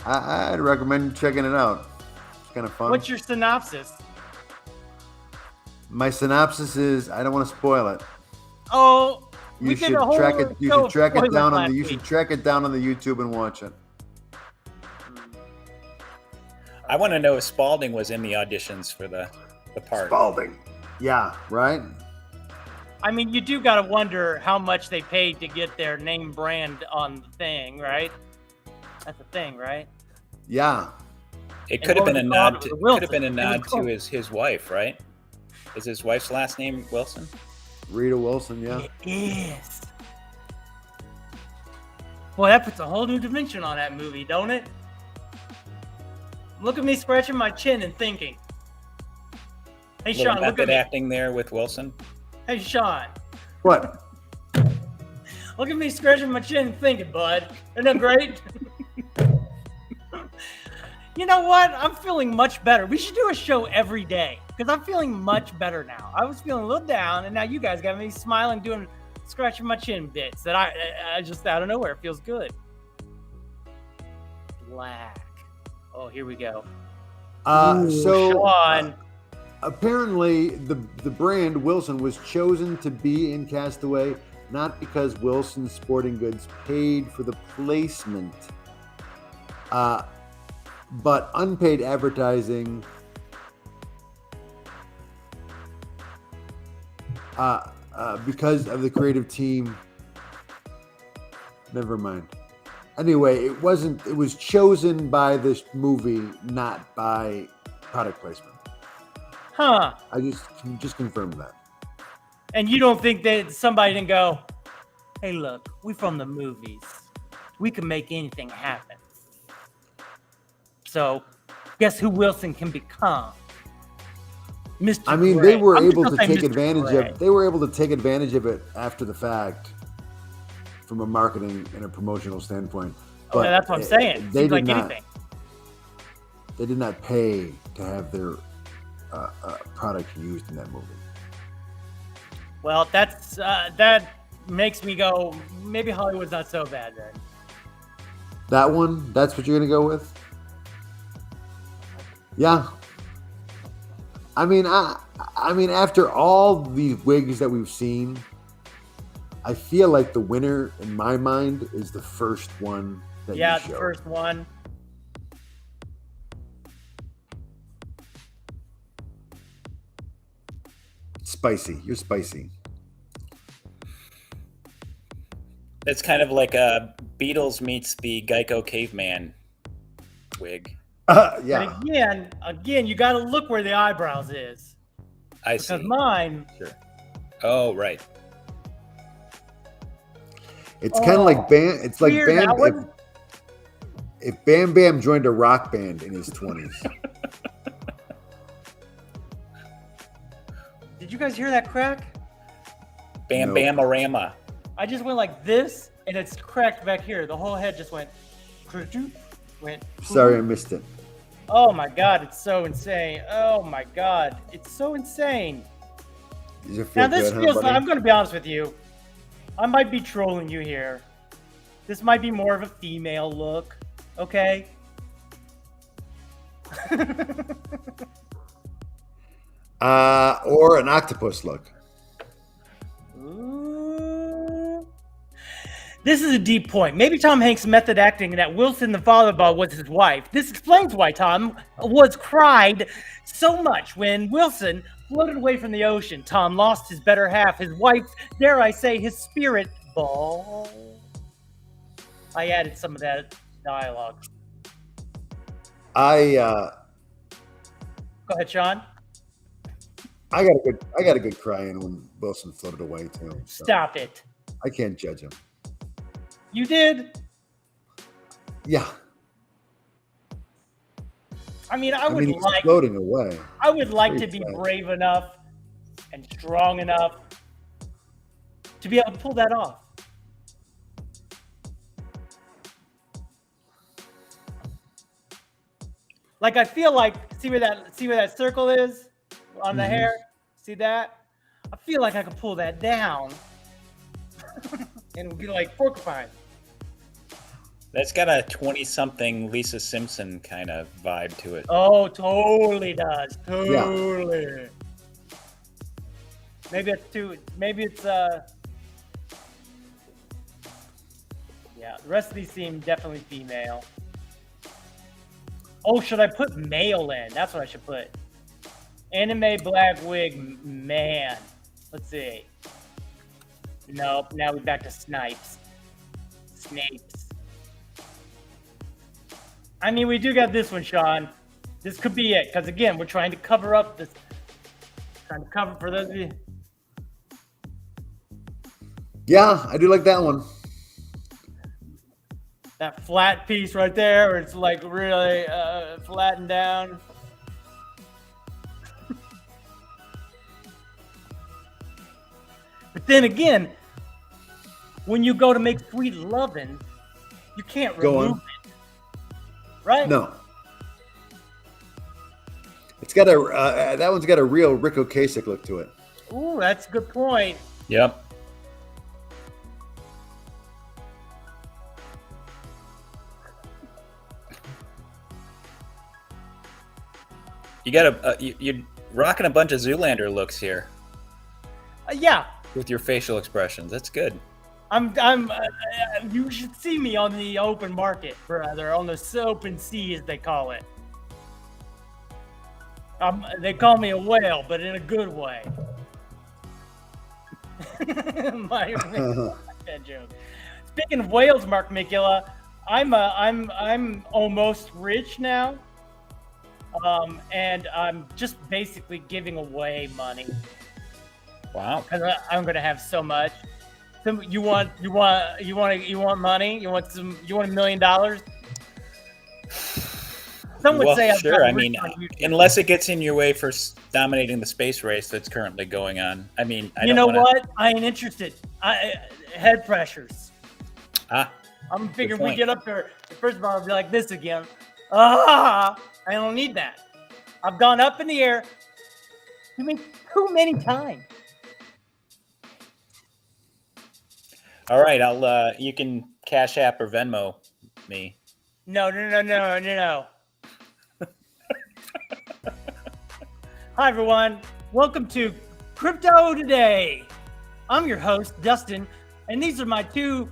I'd recommend checking it out. It's kind of fun.
What's your synopsis?
My synopsis is I don't want to spoil it.
Oh,
You
we
should
did a whole
track it. You
show
should track
of
it down
spoilers
on the. You
last
should
week.
track it down on the YouTube and watch it.
I want to know if Spalding was in the auditions for the part.
Spalding. Yeah. Right.
I mean, you do got to wonder how much they paid to get their name brand on the thing, right? That's the thing, right?
Yeah.
It
And
could have
what
been a
was it called?
nod. To,
It was
could have been a
Wilson. It was
nod to
called-
his wife, right? Is his wife's last name Wilson?
Rita Wilson. Yeah.
It is. Boy, that puts a whole new dimension on that movie, don't it? Look at me scratching my chin and thinking. Hey,
Little
Sean, look at
method
me.
acting there with Wilson.
Hey, Sean.
What?
Look at me scratching my chin and thinking, bud. Isn't that great? You know what? I'm feeling much better. We should do a show every day because I'm feeling much better now. I was feeling a little down, and now you guys got me smiling, doing scratching my chin bits that I just out of nowhere it feels good. Black. Oh, here we go.
So
Sean.
apparently, the brand Wilson was chosen to be in Castaway not because Wilson Sporting Goods paid for the placement, but unpaid advertising because of the creative team. Never mind. Anyway, it wasn't. It was chosen by this movie, not by product placement.
Huh.
I just confirmed that.
And you don't think that somebody didn't go, hey, look, we from the movies. We can make anything happen. So, guess who Wilson can become? Mr.
I mean,
Gray.
they were
I'm just
able to
gonna say
take
Mr.
advantage
Gray.
of. They were able to take advantage of it after the fact, from a marketing and a promotional standpoint.
Oh, yeah, that's what I'm saying.
They
Seems
did
like
not.
anything.
They did not pay to have their product used in that movie.
Well, that's that makes me go, maybe Hollywood's not so bad then.
That one. That's what you're gonna go with. Yeah. I mean, after all these wigs that we've seen, I feel like the winner in my mind is the first one that
Yeah,
you
the
showed.
first one.
Spicy. You're spicy.
It's kind of like Beatles meets the Geico caveman wig.
Yeah.
But again, you got to look where the eyebrows is.
I see.
Because mine,
Sure. Oh, right.
It's kind of like band. It's like
weird,
band.
that one?
if Bam Bam joined a rock band in his 20s.
Did you guys hear that crack?
Bam
Nope.
Bam-a-rama.
I just went like this, and it's cracked back here. The whole head just went.
Sorry, I missed it.
Oh my god, it's so insane. Oh my god, it's so insane.
Does it feel
Now this
good,
feels
huh,
like,
buddy?
I'm going to be honest with you. I might be trolling you here. This might be more of a female look, okay?
Or an octopus look.
Ooh. This is a deep point. Maybe Tom Hanks' method acting that Wilson the volleyball was his wife. This explains why Tom was cried so much when Wilson floated away from the ocean. Tom lost his better half, his wife, dare I say, his spirit ball. I added some of that dialogue.
I
Go ahead, Sean.
got a good cry in when Wilson floated away too. So
Stop it.
I can't judge him.
You did?
Yeah.
I mean, I would
he's
like
floating away.
I would like to
Pretty
be
sad.
brave enough and strong enough to be able to pull that off. Like I feel like see where that circle is on the hair? See that? I feel like I could pull that down. And it would be like porcupine.
That's got a 20-something Lisa Simpson kind of vibe to it.
Oh, totally does. Totally. Maybe it's yeah, the rest of these seem definitely female. Oh, should I put male in? That's what I should put. Anime black wig man. Let's see. Nope, now we're back to Snipes. Snapes. I mean, we do got this one, Sean. This could be it, because again, we're trying to cover up this. Trying to cover for those of you.
Yeah, I do like that one.
That flat piece right there, where it's like really flattened down. But then again, when you go to make sweet lovin', you can't
Go
remove
on.
it, right?
No. It's got a that one's got a real Rick Ocasek look to it.
Ooh, that's a good point.
Yep. You got you're rocking a bunch of Zoolander looks here
Yeah,
with your facial expressions. That's good.
you should see me on the open market, brother, on the open sea, as they call it. They call me a whale, but in a good way. my that joke. Speaking of whales, Mark Mikula, I'm almost rich now, and I'm just basically giving away money
Wow.
because I'm gonna have so much. So you want money? You want $1 million? Some would
Well,
say
sure. I
rich
mean,
on YouTube.
unless it gets in your way for dominating the space race that's currently going on. I mean, I
You
don't
know
wanna...
what? I ain't interested. Head pressures.
Ah,
I'm figuring
point.
we get up there. First of all, I'll be like this again. I don't need that. I've gone up in the air too many times.
all right. You can Cash App or Venmo me.
No. Hi, everyone. Welcome to Crypto Today. I'm your host, Dustin, and these are my two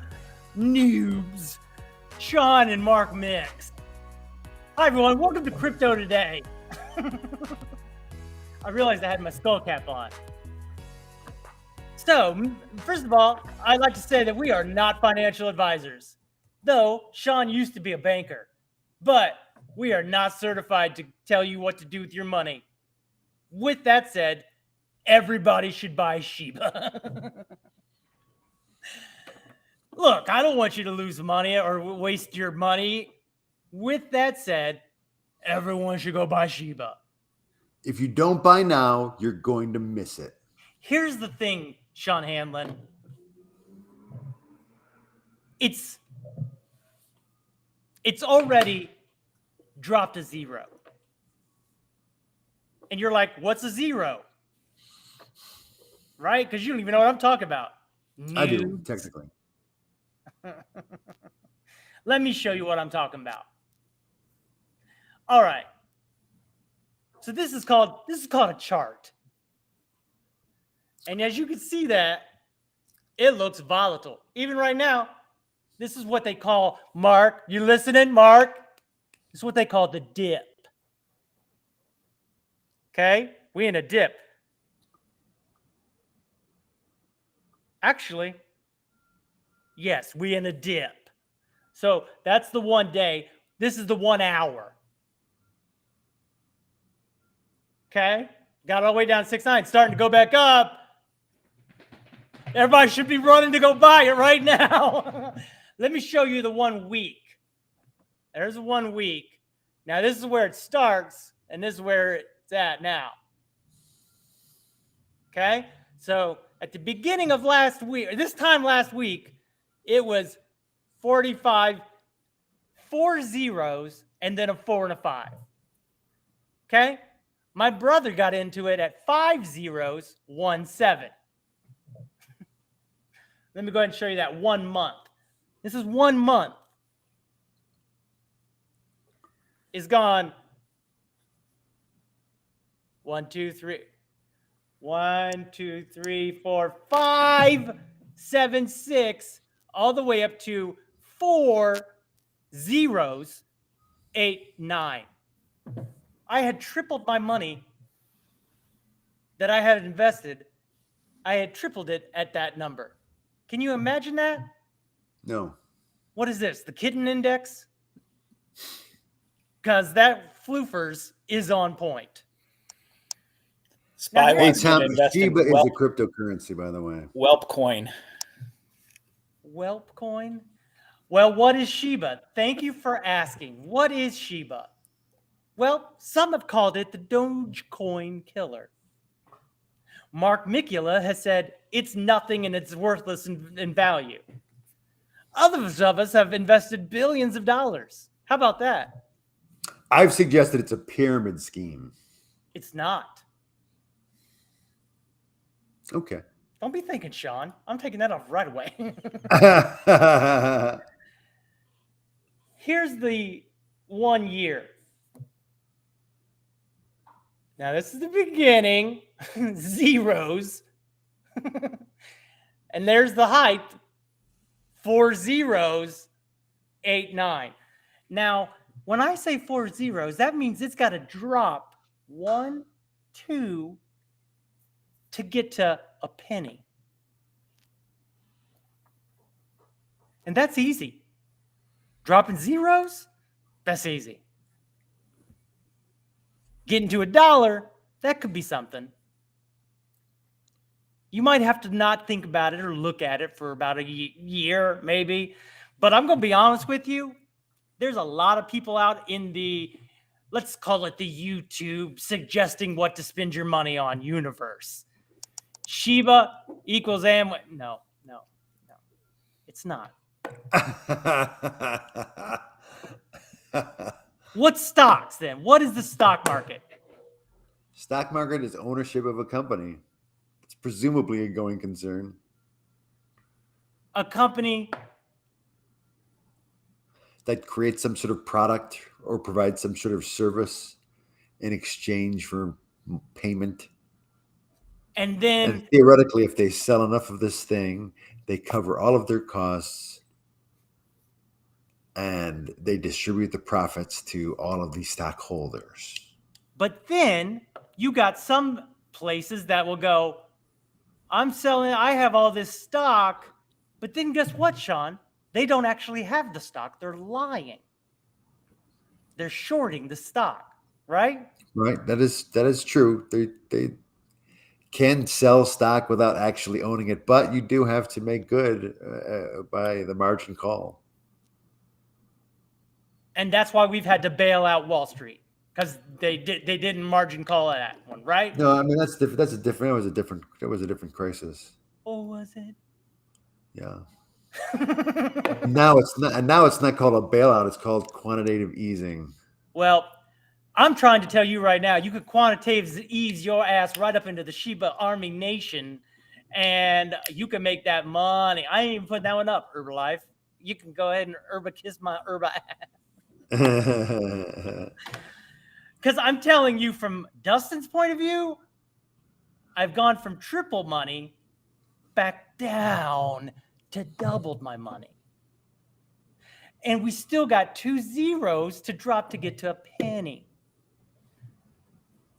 noobs, Sean and Mark Mix. Hi, everyone. Welcome to Crypto Today. I realized I had my skull cap on. So, first of all, I'd like to say that we are not financial advisors, though Sean used to be a banker. But we are not certified to tell you what to do with your money. With that said, everybody should buy Shiba. Look, I don't want you to lose money or waste your money With that said, everyone should go buy Shiba.
If you don't buy now, you're going to miss it.
Here's the thing, Sean Hanlon. It's already dropped to 0. And you're like, what's a 0? Right? Because you don't even know what I'm talking about.
I do,
Nudes.
technically.
Let me show you what I'm talking about. All right. So this is called a chart. And as you can see that, it looks volatile. Even right now, this is what they call, Mark, you listening, Mark? This is what they call the dip. Okay? We in a dip. Actually, yes, we in a dip. So that's the 1 day. This is the 1 hour. Okay? Got all the way down to 6.9, starting to go back up. Everybody should be running to go buy it right now. Let me show you the 1 week. There's a 1 week. Now, this is where it starts, and this is where it's at now. Okay? So, at the beginning of last week, or this time last week, it was 45, 4 zeros, and then a 4 and a 5. Okay? My brother got into it at 5 zeros, 1 7. Let me go ahead and show you that 1 month. This is 1 month. Is gone 1, 2, 3. 1, 2, 3, 4, 5, 7, 6, all the way up to 4 zeros, 8, 9. I had tripled my money that I had invested. I had tripled it at that number. Can you imagine that?
No.
What is this? The kitten index? Because that floofers is on point.
Spy
Now,
wants me to
Tom,
invest in
Shiba is
Whelp,
a cryptocurrency, by the way.
Whelp coin.
Whelp coin? Well, what is Shiba? Thank you for asking. What is Shiba? Well, some have called it the Dogecoin killer. Mark Mikula has said it's nothing and it's worthless in value. Others of us have invested billions of dollars. How about that?
I've suggested it's a pyramid scheme.
It's not.
Okay.
Don't be thinking, Sean. I'm taking that off right away. Here's the 1 year. Now, this is the beginning. Zeros. And there's the height. 4 zeros, 8, 9. Now, when I say 4 zeros, that means it's got to drop 1, 2 to get to a penny. And that's easy. Dropping zeros, that's easy. Getting to $1, that could be something. You might have to not think about it or look at it for about a year, maybe. But I'm going to be honest with you. There's a lot of people out in the, let's call it the YouTube, suggesting what to spend your money on universe. Shiba equals Amway. No. It's not. What stocks then? What is the stock market?
Stock market is ownership of a company. It's presumably a going concern.
A company
That creates some sort of product or provides some sort of service in exchange for payment.
and then
And theoretically, if they sell enough of this thing, they cover all of their costs and they distribute the profits to all of the stockholders.
But then you got some places that will go, I have all this stock, but then guess what, Sean? They don't actually have the stock. They're lying. They're shorting the stock, right?
Right. That is true. They can sell stock without actually owning it, but you do have to make good by the margin call.
And that's why we've had to bail out Wall Street, because they didn't margin call that one, right?
No, I mean that's different. That was a different crisis.
Or was it?
Yeah. Now it's not. And now it's not called a bailout. It's called quantitative easing.
Well, I'm trying to tell you right now, you could quantitatively ease your ass right up into the Shiba Army Nation, and you can make that money. I ain't even putting that one up, Herbalife. You can go ahead and kiss my Herba ass. Because I'm telling you, from Dustin's point of view, I've gone from triple money back down to doubled my money. And we still got 2 zeros to drop to get to a penny.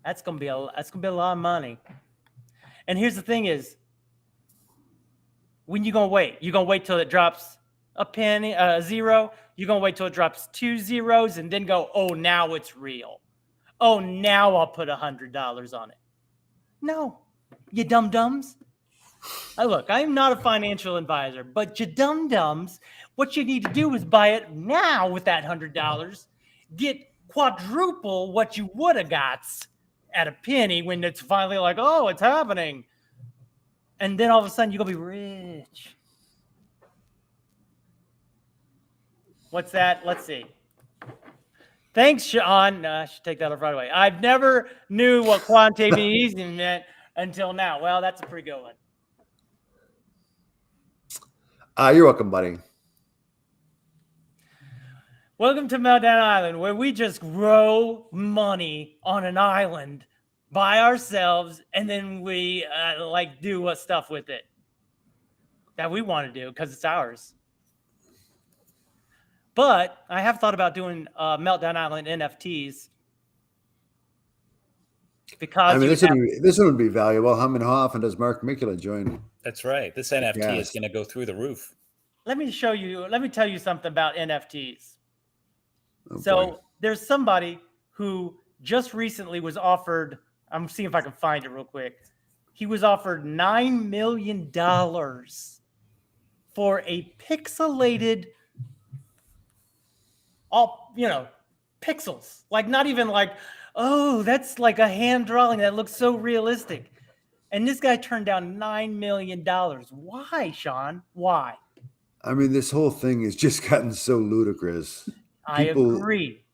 That's gonna be a lot of money. And here's the thing is, when you gonna wait? You gonna wait till it drops a penny, a zero? You gonna wait till it drops 2 zeros and then go, oh, now it's real. Oh, now I'll put $100 on it. No, you dum-dums. Look, I'm not a financial advisor, but you dum-dums, what you need to do is buy it now with that $100, get quadruple what you would have got at a penny when it's finally like, oh, it's happening. And then all of a sudden, you're going to be rich. What's that? Let's see. Thanks, Sean. I should take that off right away. I've never knew what quantitative easing meant until now. Well, that's a pretty good one.
You're welcome, buddy.
Welcome to Meltdown Island, where we just grow money on an island by ourselves, and then we do stuff with it that we want to do because it's ours. But I have thought about doing Meltdown Island NFTs because
I mean, this would be valuable. How often does Mark Mikula join?
That's right. This NFT
Yes.
is going to go through the roof.
Let me tell you something about NFTs.
Oh,
So
boy.
there's somebody who just recently was offered, I'm seeing if I can find it real quick. He was offered $9 million for a pixelated, pixels. Like, not even like, oh, that's like a hand drawing that looks so realistic. And this guy turned down $9 million. Why, Sean? Why?
I mean, this whole thing has just gotten so ludicrous.
I agree.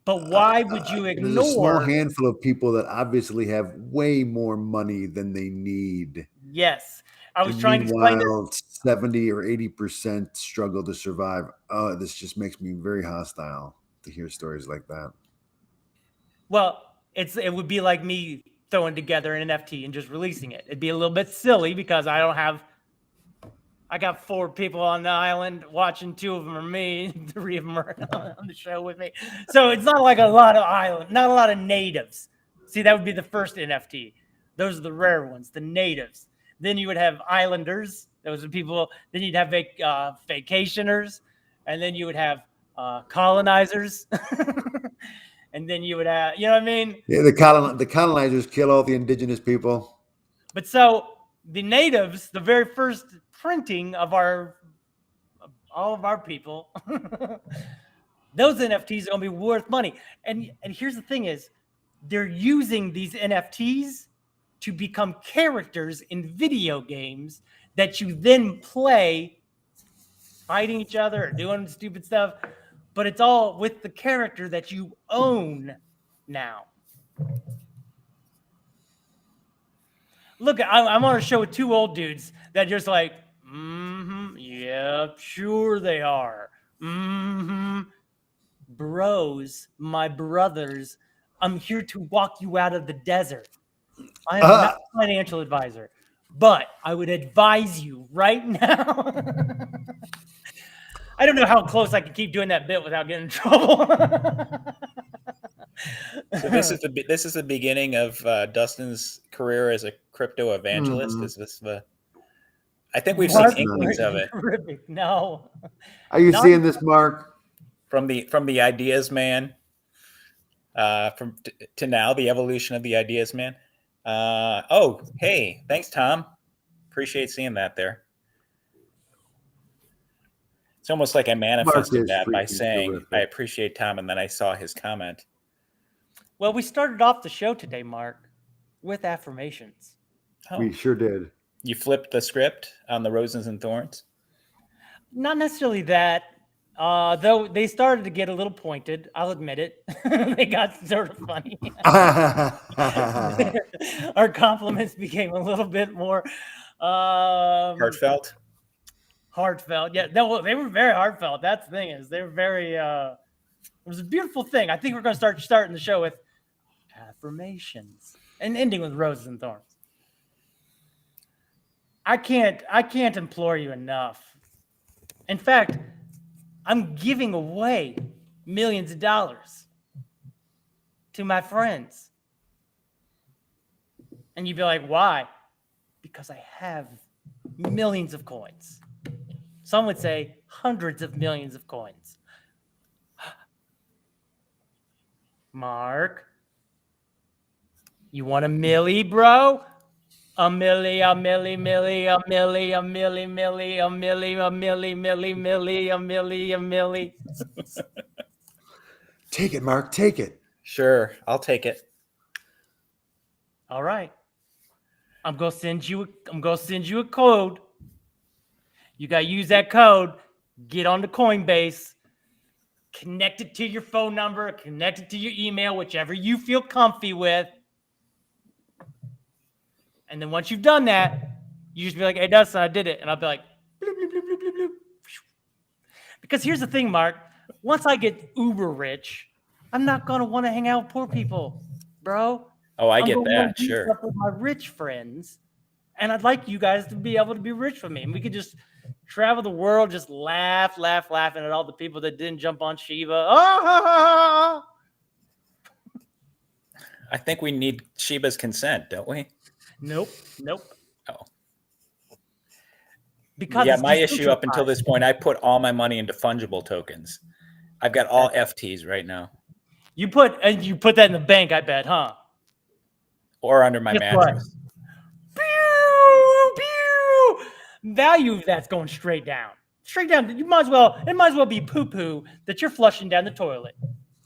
But why would you ignore?
There's a small handful of people that obviously have way more money than they need.
Yes. I was trying to explain this.
70 or 80% struggle to survive. This just makes me very hostile to hear stories like that.
Well, it would be like me throwing together an NFT and just releasing it. It'd be a little bit silly because I got 4 people on the island watching, 2 of them are me, 3 of them are on the show with me. So it's not like not a lot of natives. See, that would be the first NFT. Those are the rare ones, the natives. Then you would have islanders. Those are people. Then you'd have vacationers, and then you would have colonizers. And then you would have, you know what I mean?
Yeah, the colonizers kill all the indigenous people.
But so the natives, the very first printing of all of our people, those NFTs are going to be worth money. And here's the thing is, they're using these NFTs to become characters in video games that you then play, fighting each other or doing stupid stuff. But it's all with the character that you own now. Look, I'm on a show with 2 old dudes that just like, yep, sure they are. Bros, my brothers, I'm here to walk you out of the desert. I am not a financial advisor, but I would advise you right now. I don't know how close I can keep doing that bit without getting in trouble.
So this is the beginning of Dustin's career as a crypto evangelist. Is this I think we've seen inklings of it.
No.
Are you seeing this, Mark?
From the ideas man, to now, the evolution of the ideas man. Oh, hey, thanks, Tom. Appreciate seeing that there. It's almost like I manifested
is
that by
freaking
saying,
terrific.
I appreciate Tom, and then I saw his comment.
Well, we started off the show today, Mark, with affirmations.
Oh,
We sure did.
you flipped the script on the Roses and Thorns?
Not necessarily that, though they started to get a little pointed. I'll admit it. They got sort of funny. Our compliments became a little bit more
Heartfelt?
heartfelt. Yeah, no, they were very heartfelt. That's the thing is they're very. It was a beautiful thing. I think we're going to starting the show with affirmations and ending with roses and thorns. I can't implore you enough. In fact, I'm giving away millions of dollars to my friends. And you'd be like, why? Because I have millions of coins. Some would say hundreds of millions of coins. Mark, you want a milli, bro? A milli, a milli, milli, a milli, a milli, milli, a milli, a milli, milli, milli, a milli, a milli.
Take it, Mark. Take it.
Sure, I'll take it.
All right. I'm gonna send you a code. You gotta use that code. Get on the Coinbase. Connect it to your phone number. Connect it to your email, whichever you feel comfy with. And then once you've done that, you just be like, "Hey, Dustin, I did it," and I'll be like, bloop, bloop, bloop, bloop, bloop, bloop. Because here's the thing, Mark. Once I get uber rich, I'm not gonna want to hang out with poor people, bro.
Oh, I
I'm
get
gonna wanna
that,
do
sure.
stuff with my rich friends, and I'd like you guys to be able to be rich with me, and we could just travel the world, just laughing at all the people that didn't jump on Shiba. Oh!
I think we need Sheba's consent, don't we?
Nope.
Oh.
Because
Yeah,
it's
my issue up until
decentralized.
this point, I put all my money into fungible tokens. I've got all FTs right now,
You put that in the bank, I bet, huh?
or under my
Guess what?
mattress.
Pew, pew. Value of that's going straight down. Straight down. It might as well be poo-poo that you're flushing down the toilet.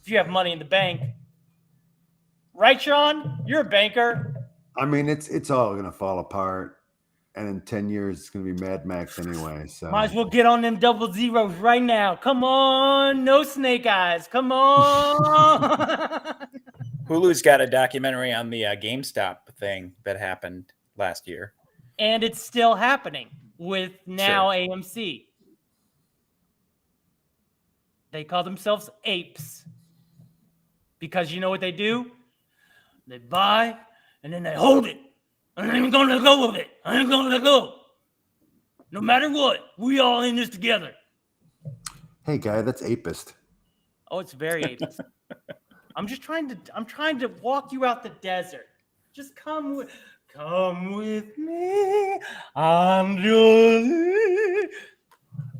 If you have money in the bank. Right, Sean? You're a banker.
I mean, it's all gonna fall apart, and in 10 years, it's gonna be Mad Max anyway. So
Might as well get on them double zeros right now. Come on, no snake eyes. Come on.
Hulu's got a documentary on the GameStop thing that happened last year.
And it's still happening with now AMC. They call themselves apes. Because you know what they do? They buy and then they hold it. I ain't gonna let go of it. I ain't gonna let go. No matter what, we all in this together.
hey, guy, that's apist.
Oh, it's very apist. I'm trying to walk you out the desert. Just come with me. I'm Jolie.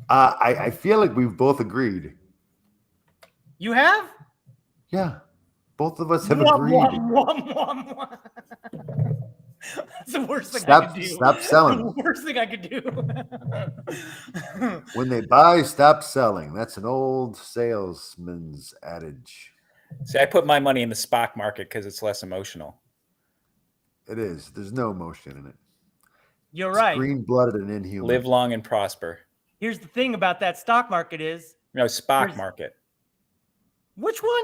I feel like we've both agreed.
You have?
Yeah, both of us have
Mwah,
agreed.
mwah, mwah, mwah. That's the worst thing I could do.
Stop selling.
The worst thing I could do.
When they buy, stop selling. That's an old salesman's adage.
See, I put my money in the stock market because it's less emotional.
It is. There's no emotion in it.
You're
It's
right.
green-blooded and inhuman.
Live long and prosper.
Here's the thing about that stock market is,
No, Spock
Here's-
market.
which one?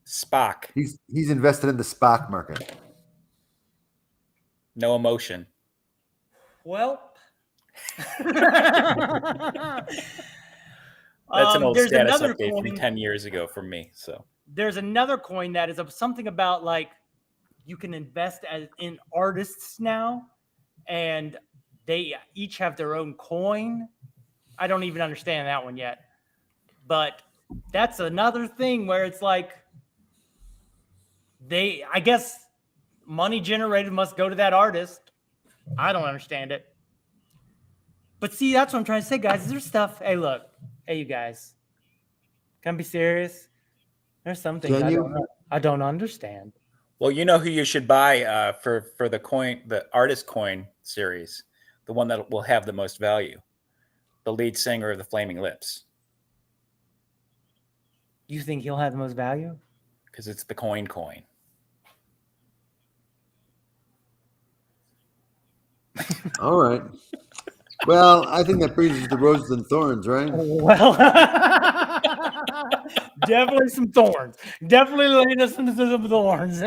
Spock.
He's invested in the stock market.
No emotion.
Well,
That's an old
there's
status
another
update
coin.
from 10 years ago from me. So
There's another coin that is something about like you can invest in artists now, and they each have their own coin. I don't even understand that one yet, but that's another thing where it's like I guess money generated must go to that artist. I don't understand it. But see, that's what I'm trying to say, guys. There's stuff. Hey, look. Hey, you guys. Can I be serious? There's some things I don't understand.
well, you know who you should buy for the artist coin series, the one that will have the most value, the lead singer of the Flaming Lips.
You think he'll have the most value?
Because it's the coin.
All right. Well, I think that brings us to roses and thorns, right?
Well, definitely some thorns. Definitely leading us into some thorns.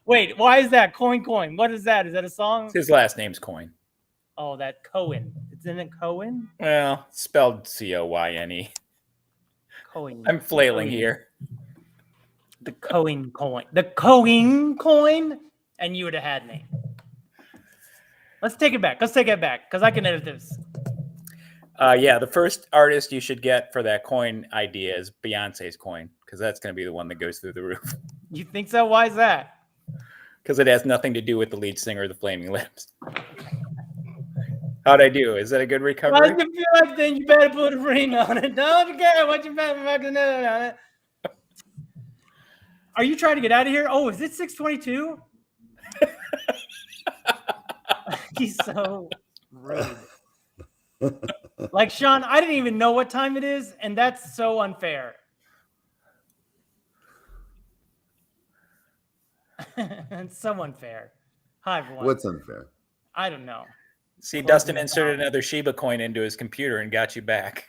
Wait, why is that? Coin. What is that? Is that a song?
His last name's Coin.
Oh, that Cohen. Isn't it Cohen?
Well, spelled Coyne.
Cohen.
I'm flailing
Cohen.
here.
The Cohen coin. The Cohen coin. And you would have had me. Let's take it back. Because I can edit this.
Yeah, the first artist you should get for that coin idea is Beyonce's coin, because that's going to be the one that goes through the roof.
You think so? Why is that?
Because it has nothing to do with the lead singer of the Flaming Lips. How'd I do? Is that a good recovery?
Why do you feel like then you better put a ring on it? Don't care what you better fucking do on it. Are you trying to get out of here? Oh, is it 6:22? He's so rude. Like, Sean, I didn't even know what time it is, and that's so unfair. It's so unfair. Hi, everyone.
What's unfair?
I don't know.
See, Dustin inserted another Shiba coin into his computer and got you back.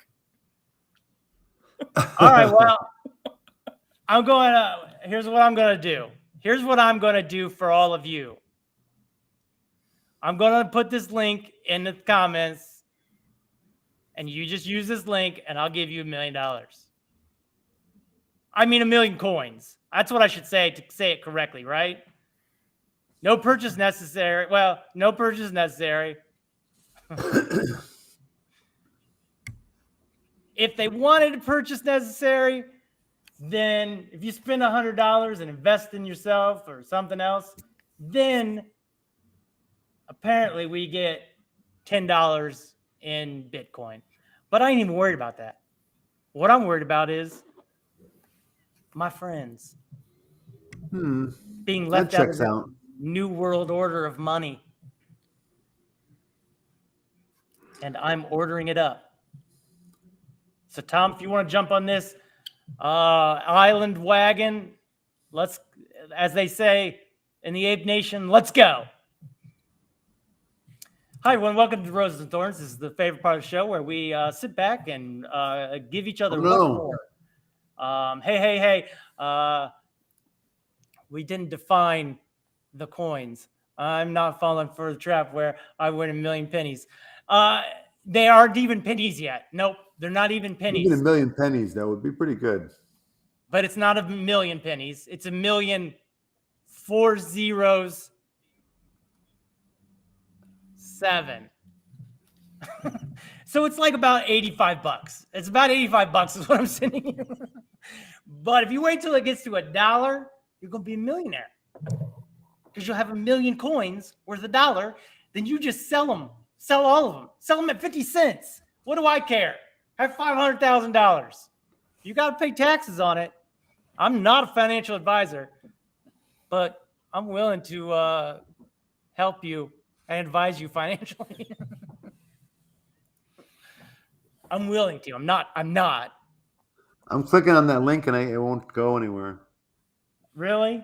All right, well, here's what I'm going to do. Here's what I'm going to do for all of you. I'm going to put this link in the comments, and you just use this link, and I'll give you $1 million. I mean, 1 million coins. That's what I should say to say it correctly, right? No purchase necessary. Well, no purchase necessary. If they wanted a purchase necessary, then if you spend $100 and invest in yourself or something else, then apparently we get $10 in Bitcoin. But I ain't even worried about that. What I'm worried about is my friends being left
That
out of
checks
the
out.
new world order of money. And I'm ordering it up. So, Tom, if you want to jump on this island wagon, let's, as they say in the Ape Nation, let's go. Hi, everyone. Welcome to Roses and Thorns. This is the favorite part of the show where we sit back and give each other one more. Hey. We didn't define the coins. I'm not falling for the trap where I win 1 million pennies. They aren't even pennies yet. Nope, they're not even pennies.
Even 1 million pennies, that would be pretty good.
But it's not 1 million pennies. It's 1 million 4 zeros 7. So it's like about $85. It's about $85 is what I'm sending you. But if you wait till it gets to $1, you're gonna be a millionaire. Because you'll have 1 million coins worth $1. Then you just sell them. Sell all of them. Sell them at 50 cents. What do I care? Have $500,000. You got to pay taxes on it. I'm not a financial advisor, but I'm willing to help you and advise you financially. I'm willing to. I'm not.
I'm clicking on that link and it won't go anywhere.
Really?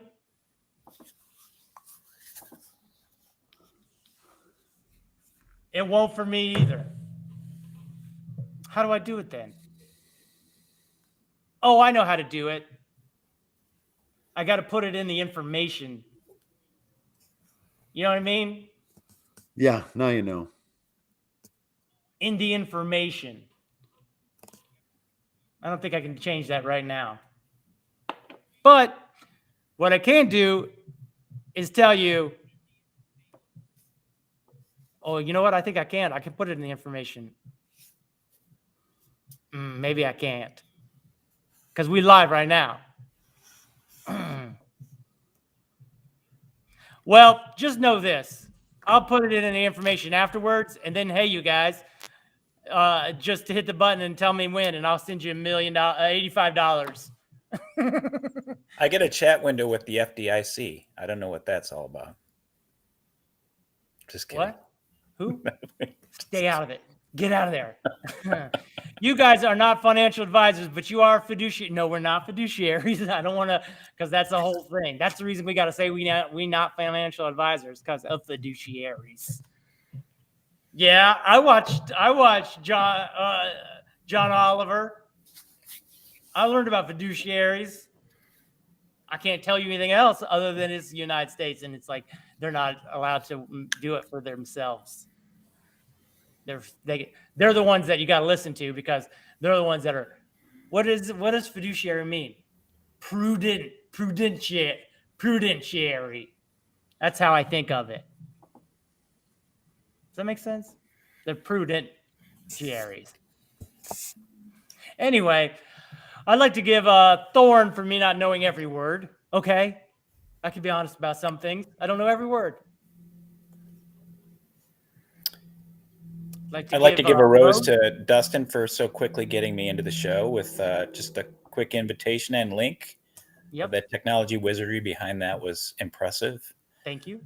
It won't for me either. How do I do it then? Oh, I know how to do it. I got to put it in the information. You know what I mean?
Yeah, now you know.
In the information. I don't think I can change that right now. But what I can do is tell you, oh, you know what? I think I can. I can put it in the information. Maybe I can't. Because we live right now. Well, just know this. I'll put it in the information afterwards. And then, hey, you guys, just to hit the button and tell me when, and I'll send you $85.
I get a chat window with the FDIC. I don't know what that's all about. Just kidding.
What? Who? Stay out of it. Get out of there. You guys are not financial advisors, but you are fiduciary. No, we're not fiduciaries. I don't want to, because that's the whole thing. That's the reason we got to say we not financial advisors, because of fiduciaries. Yeah, I watched John Oliver. I learned about fiduciaries. I can't tell you anything else other than it's the United States, and it's like they're not allowed to do it for themselves. They're the ones that you got to listen to, because they're the ones that are. What does fiduciary mean? Prudentiary. That's how I think of it. Does that make sense? They're prudentiaries. Anyway, I'd like to give Thorn for me not knowing every word. Okay, I can be honest about some things. I don't know every word.
I'd like to give a rose to Dustin for so quickly getting me into the show with just a quick invitation and link.
Yep.
The technology wizardry behind that was impressive.
Thank you.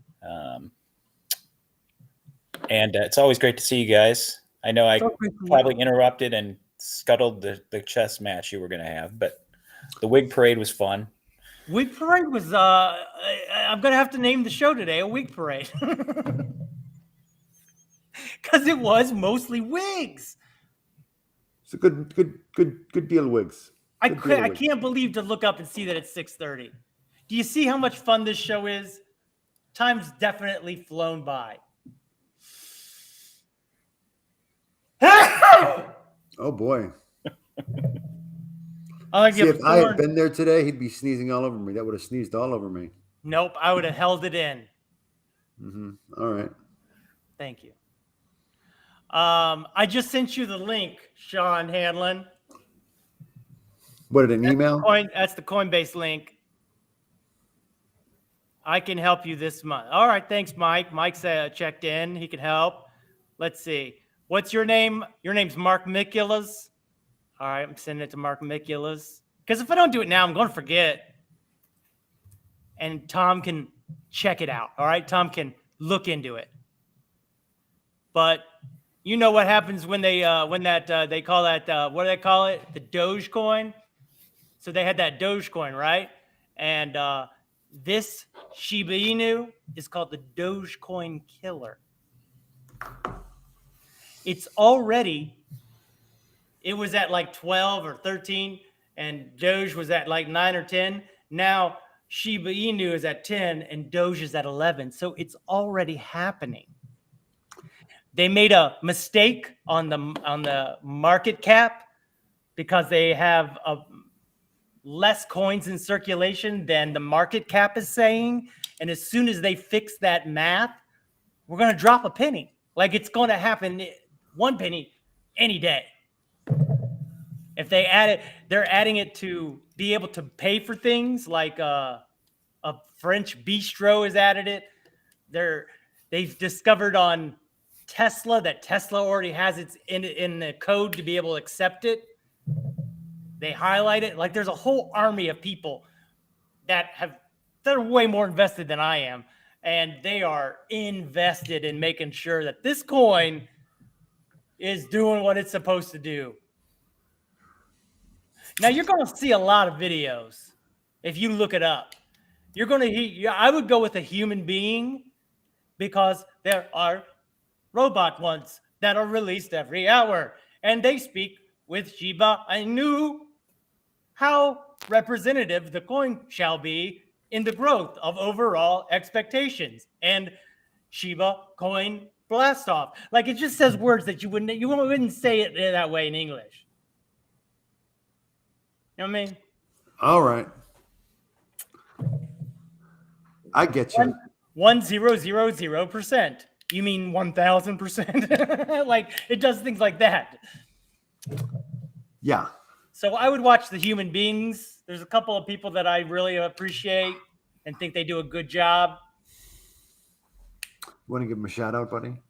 And it's always great to see you guys. I know I probably interrupted and scuttled the chess match you were going to have, but the wig parade was fun.
Wig parade was, I'm going to have to name the show today a wig parade. Because it was mostly wigs.
It's a good deal of wigs.
I can't believe to look up and see that it's 6:30. Do you see how much fun this show is? Time's definitely flown by.
Oh boy.
See,
if I had been there today, he'd be sneezing all over me. That would have sneezed all over me.
Nope, I would have held it in.
All right.
Thank you. I just sent you the link, Sean Hanlon.
What, an email?
That's the Coinbase link. I can help you this month. All right, thanks, Mike. Mike's checked in. He can help. Let's see. What's your name? Your name's Mark Mikulas. All right, I'm sending it to Mark Mikulas. Because if I don't do it now, I'm going to forget. And Tom can check it out. All right, Tom can look into it. But you know what happens when they they call that what do they call it? The Dogecoin. So they had that Dogecoin, right? And this Shiba Inu is called the Dogecoin killer. It was at like 12 or 13, and Doge was at like 9 or 10. Now Shiba Inu is at 10, and Doge is at 11. So it's already happening. They made a mistake on the market cap because they have less coins in circulation than the market cap is saying. And as soon as they fix that math, we're going to drop a penny. Like, it's going to happen 1 penny any day. If they add it, they're adding it to be able to pay for things like a French bistro has added it. They've discovered on Tesla that Tesla already has it in the code to be able to accept it. They highlight it. Like, there's a whole army of people they're way more invested than I am. And they are invested in making sure that this coin is doing what it's supposed to do. Now, you're going to see a lot of videos if you look it up. I would go with a human being, because there are robot ones that are released every hour, and they speak with Shiba Inu how representative the coin shall be in the growth of overall expectations and Shiba coin blast off. Like, it just says words that you wouldn't say it that way in English. You know what I mean?
All right. I get you.
1000%. You mean 1000%? Like, it does things like that.
Yeah.
So I would watch the human beings. There's a couple of people that I really appreciate and think they do a good job.
You want to give them a shout out, buddy?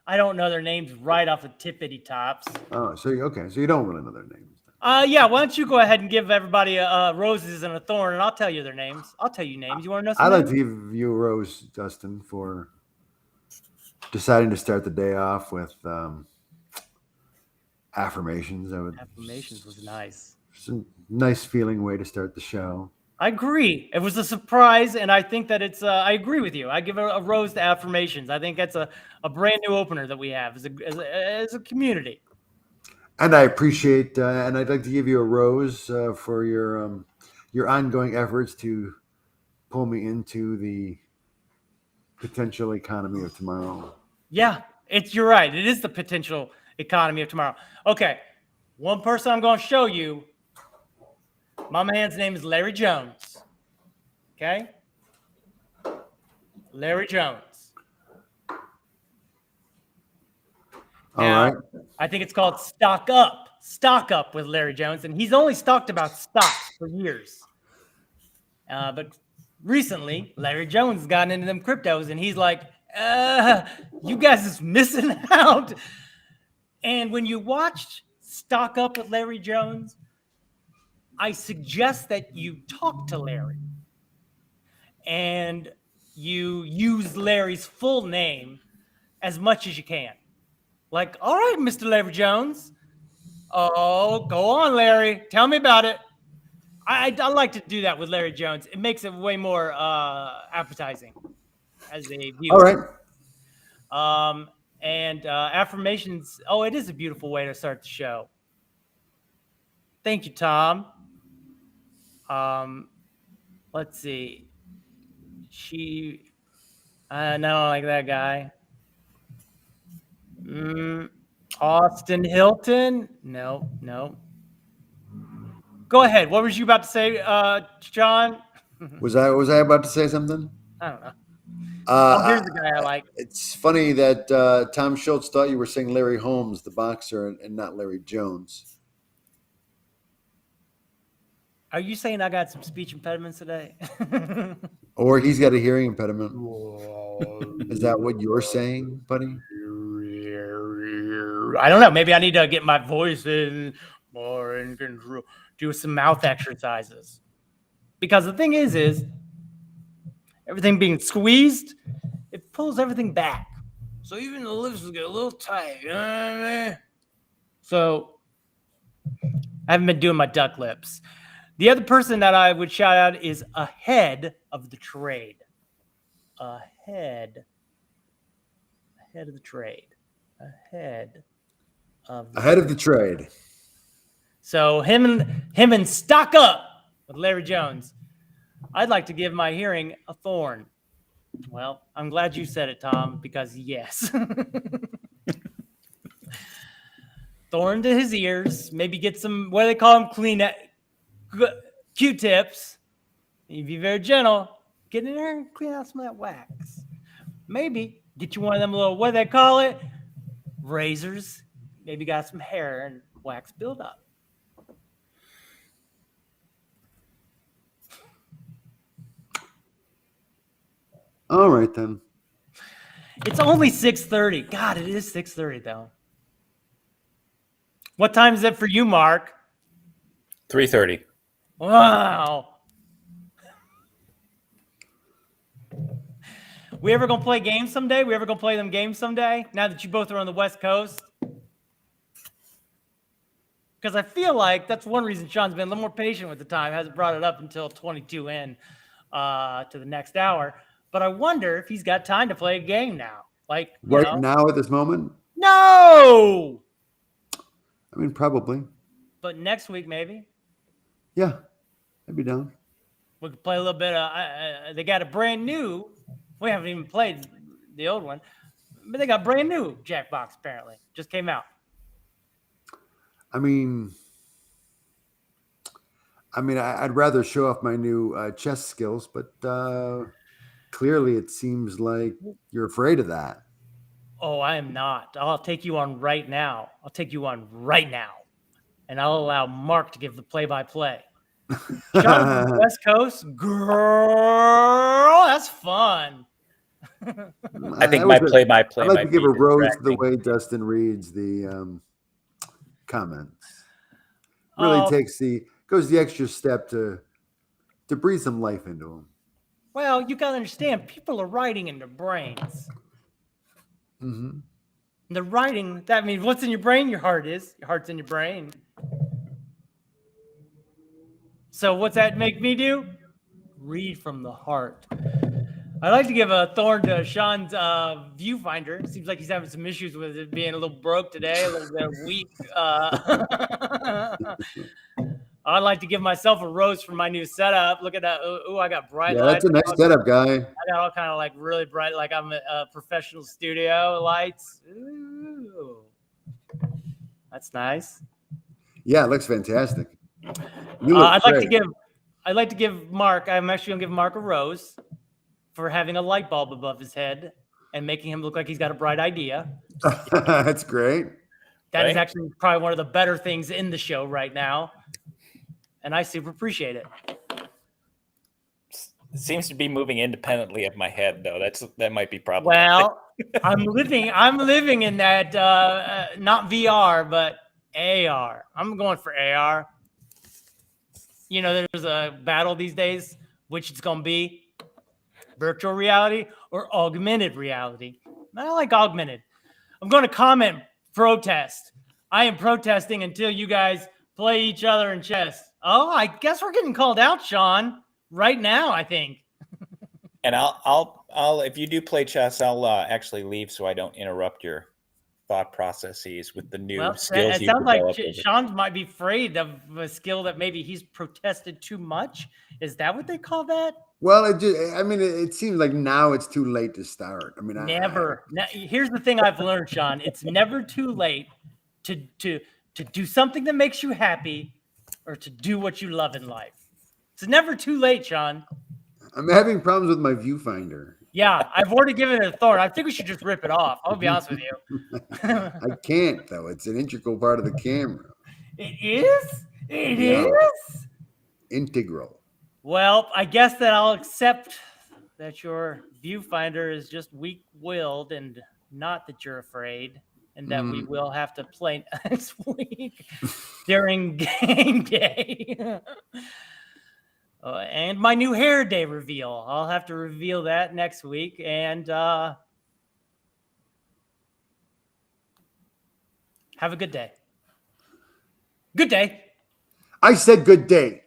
I don't know their names right off the tippity tops.
Oh, so you don't really know their names.
Yeah, why don't you go ahead and give everybody roses and a thorn, and I'll tell you their names. I'll tell you names. You want to know some
I'd like
names?
to give you a rose, Dustin, for deciding to start the day off with affirmations.
Affirmations was nice.
It's a nice feeling way to start the show.
I agree. It was a surprise, and I think that it's. I agree with you. I give a rose to affirmations. I think that's a brand new opener that we have as a community.
And I appreciate, and I'd like to give you a rose for your ongoing efforts to pull me into the potential economy of tomorrow.
Yeah, you're right. It is the potential economy of tomorrow. Okay, one person I'm going to show you. My man's name is Larry Jones. Okay, Larry Jones.
All
Now,
right.
I think it's called Stock Up. Stock Up with Larry Jones, and he's only talked about stocks for years. But recently, Larry Jones has gotten into them cryptos, and he's like, you guys is missing out. And when you watched Stock Up with Larry Jones, I suggest that you talk to Larry and you use Larry's full name as much as you can. Like, all right, Mr. Larry Jones. Oh, go on, Larry. Tell me about it. I like to do that with Larry Jones. It makes it way more appetizing as a viewer.
All right.
And affirmations. Oh, it is a beautiful way to start the show. Thank you, Tom. Let's see. I don't like that guy. Austin Hilton. No. Go ahead. What was you about to say, John?
Was I about to say something?
I don't know. Here's the guy I like.
It's funny that Tom Schultz thought you were saying Larry Holmes, the boxer, and not Larry Jones.
Are you saying I got some speech impediments today?
Or he's got a hearing impediment. Is that what you're saying, buddy?
I don't know. Maybe I need to get my voice more in control, do some mouth exercises. Because the thing is everything being squeezed, it pulls everything back. So even the lips will get a little tight. You know what I mean? So I haven't been doing my duck lips. The other person that I would shout out is ahead of the trade. Ahead of the trade. Ahead of the trade. So him and Stock Up with Larry Jones. I'd like to give my hearing a thorn. Well, I'm glad you said it, Tom, because yes. Thorn to his ears. Maybe get some, what do they call them? Q-tips. You'd be very gentle. Get in there and clean out some of that wax. Maybe get you one of them little, what do they call it? Razors. Maybe got some hair and wax buildup.
All right, then.
It's only 6:30. God, it is 6:30, though. What time is it for you, Mark?
3:30.
Wow. We ever gonna play games someday? We ever gonna play them games someday? Now that you both are on the West Coast? Because I feel like that's one reason Sean's been a little more patient with the time. Hasn't brought it up until 22 in to the next hour. But I wonder if he's got time to play a game now. Like
now at this moment?
No!
I mean, probably.
But next week, maybe.
Yeah, I'd be down.
We could play a little bit of, they got a brand new, we haven't even played the old one, but they got brand new Jackbox apparently. Just came out.
I mean, I'd rather show off my new chess skills, but clearly it seems like you're afraid of that.
Oh, I am not. I'll take you on right now. And I'll allow Mark to give the play-by-play. John from the West Coast, girl, that's fun.
I think my play-by-play.
I'd like to give a rose to the way Dustin reads the comments. Really goes the extra step to breathe some life into them.
Well, you got to understand, people are writing in their brains.
Mm-hmm.
The writing, that means what's in your brain, your heart is. Your heart's in your brain. So what's that make me do? Read from the heart. I'd like to give a thorn to Sean's viewfinder. Seems like he's having some issues with it being a little broke today, a little bit weak. I'd like to give myself a rose for my new setup. Look at that. Ooh, I got bright
Yeah,
lights.
that's a nice setup, guy.
I got all kind of like really bright, like I'm a professional studio lights. Ooh, that's nice.
Yeah, it looks fantastic. You look
I'd like
great.
to give Mark. I'm actually gonna give Mark a rose for having a light bulb above his head and making him look like he's got a bright idea.
That's great.
That is
Right?
actually probably one of the better things in the show right now, and I super appreciate it.
It seems to be moving independently of my head, though. That might be problematic.
Well, I'm living in that not VR but AR. I'm going for AR. You know, there's a battle these days, which it's going to be virtual reality or augmented reality. I like augmented. I'm going to comment protest. I am protesting until you guys play each other in chess. Oh, I guess we're getting called out, Sean, right now, I think.
And I'll if you do play chess, I'll actually leave so I don't interrupt your thought processes with the new skills
it
you
sounds like
developed.
Sean might be afraid of a skill that maybe he's protested too much. Is that what they call that?
Well, it seems like now it's too late to start. I mean,
Here's the thing I've learned, Sean. It's never too late to do something that makes you happy or to do what you love in life. It's never too late, Sean.
I'm having problems with my viewfinder.
Yeah, I've already given it a thought. I think we should just rip it off. I'll be honest with you.
I can't, though. It's an integral part of the camera.
It is? It
Yeah.
is?
Integral.
Well, I guess that I'll accept that your viewfinder is just weak-willed and not that you're afraid, and that we will have to play next week during game day. And my new hair day reveal. I'll have to reveal that next week. And have a good day. Good day.
I said good day.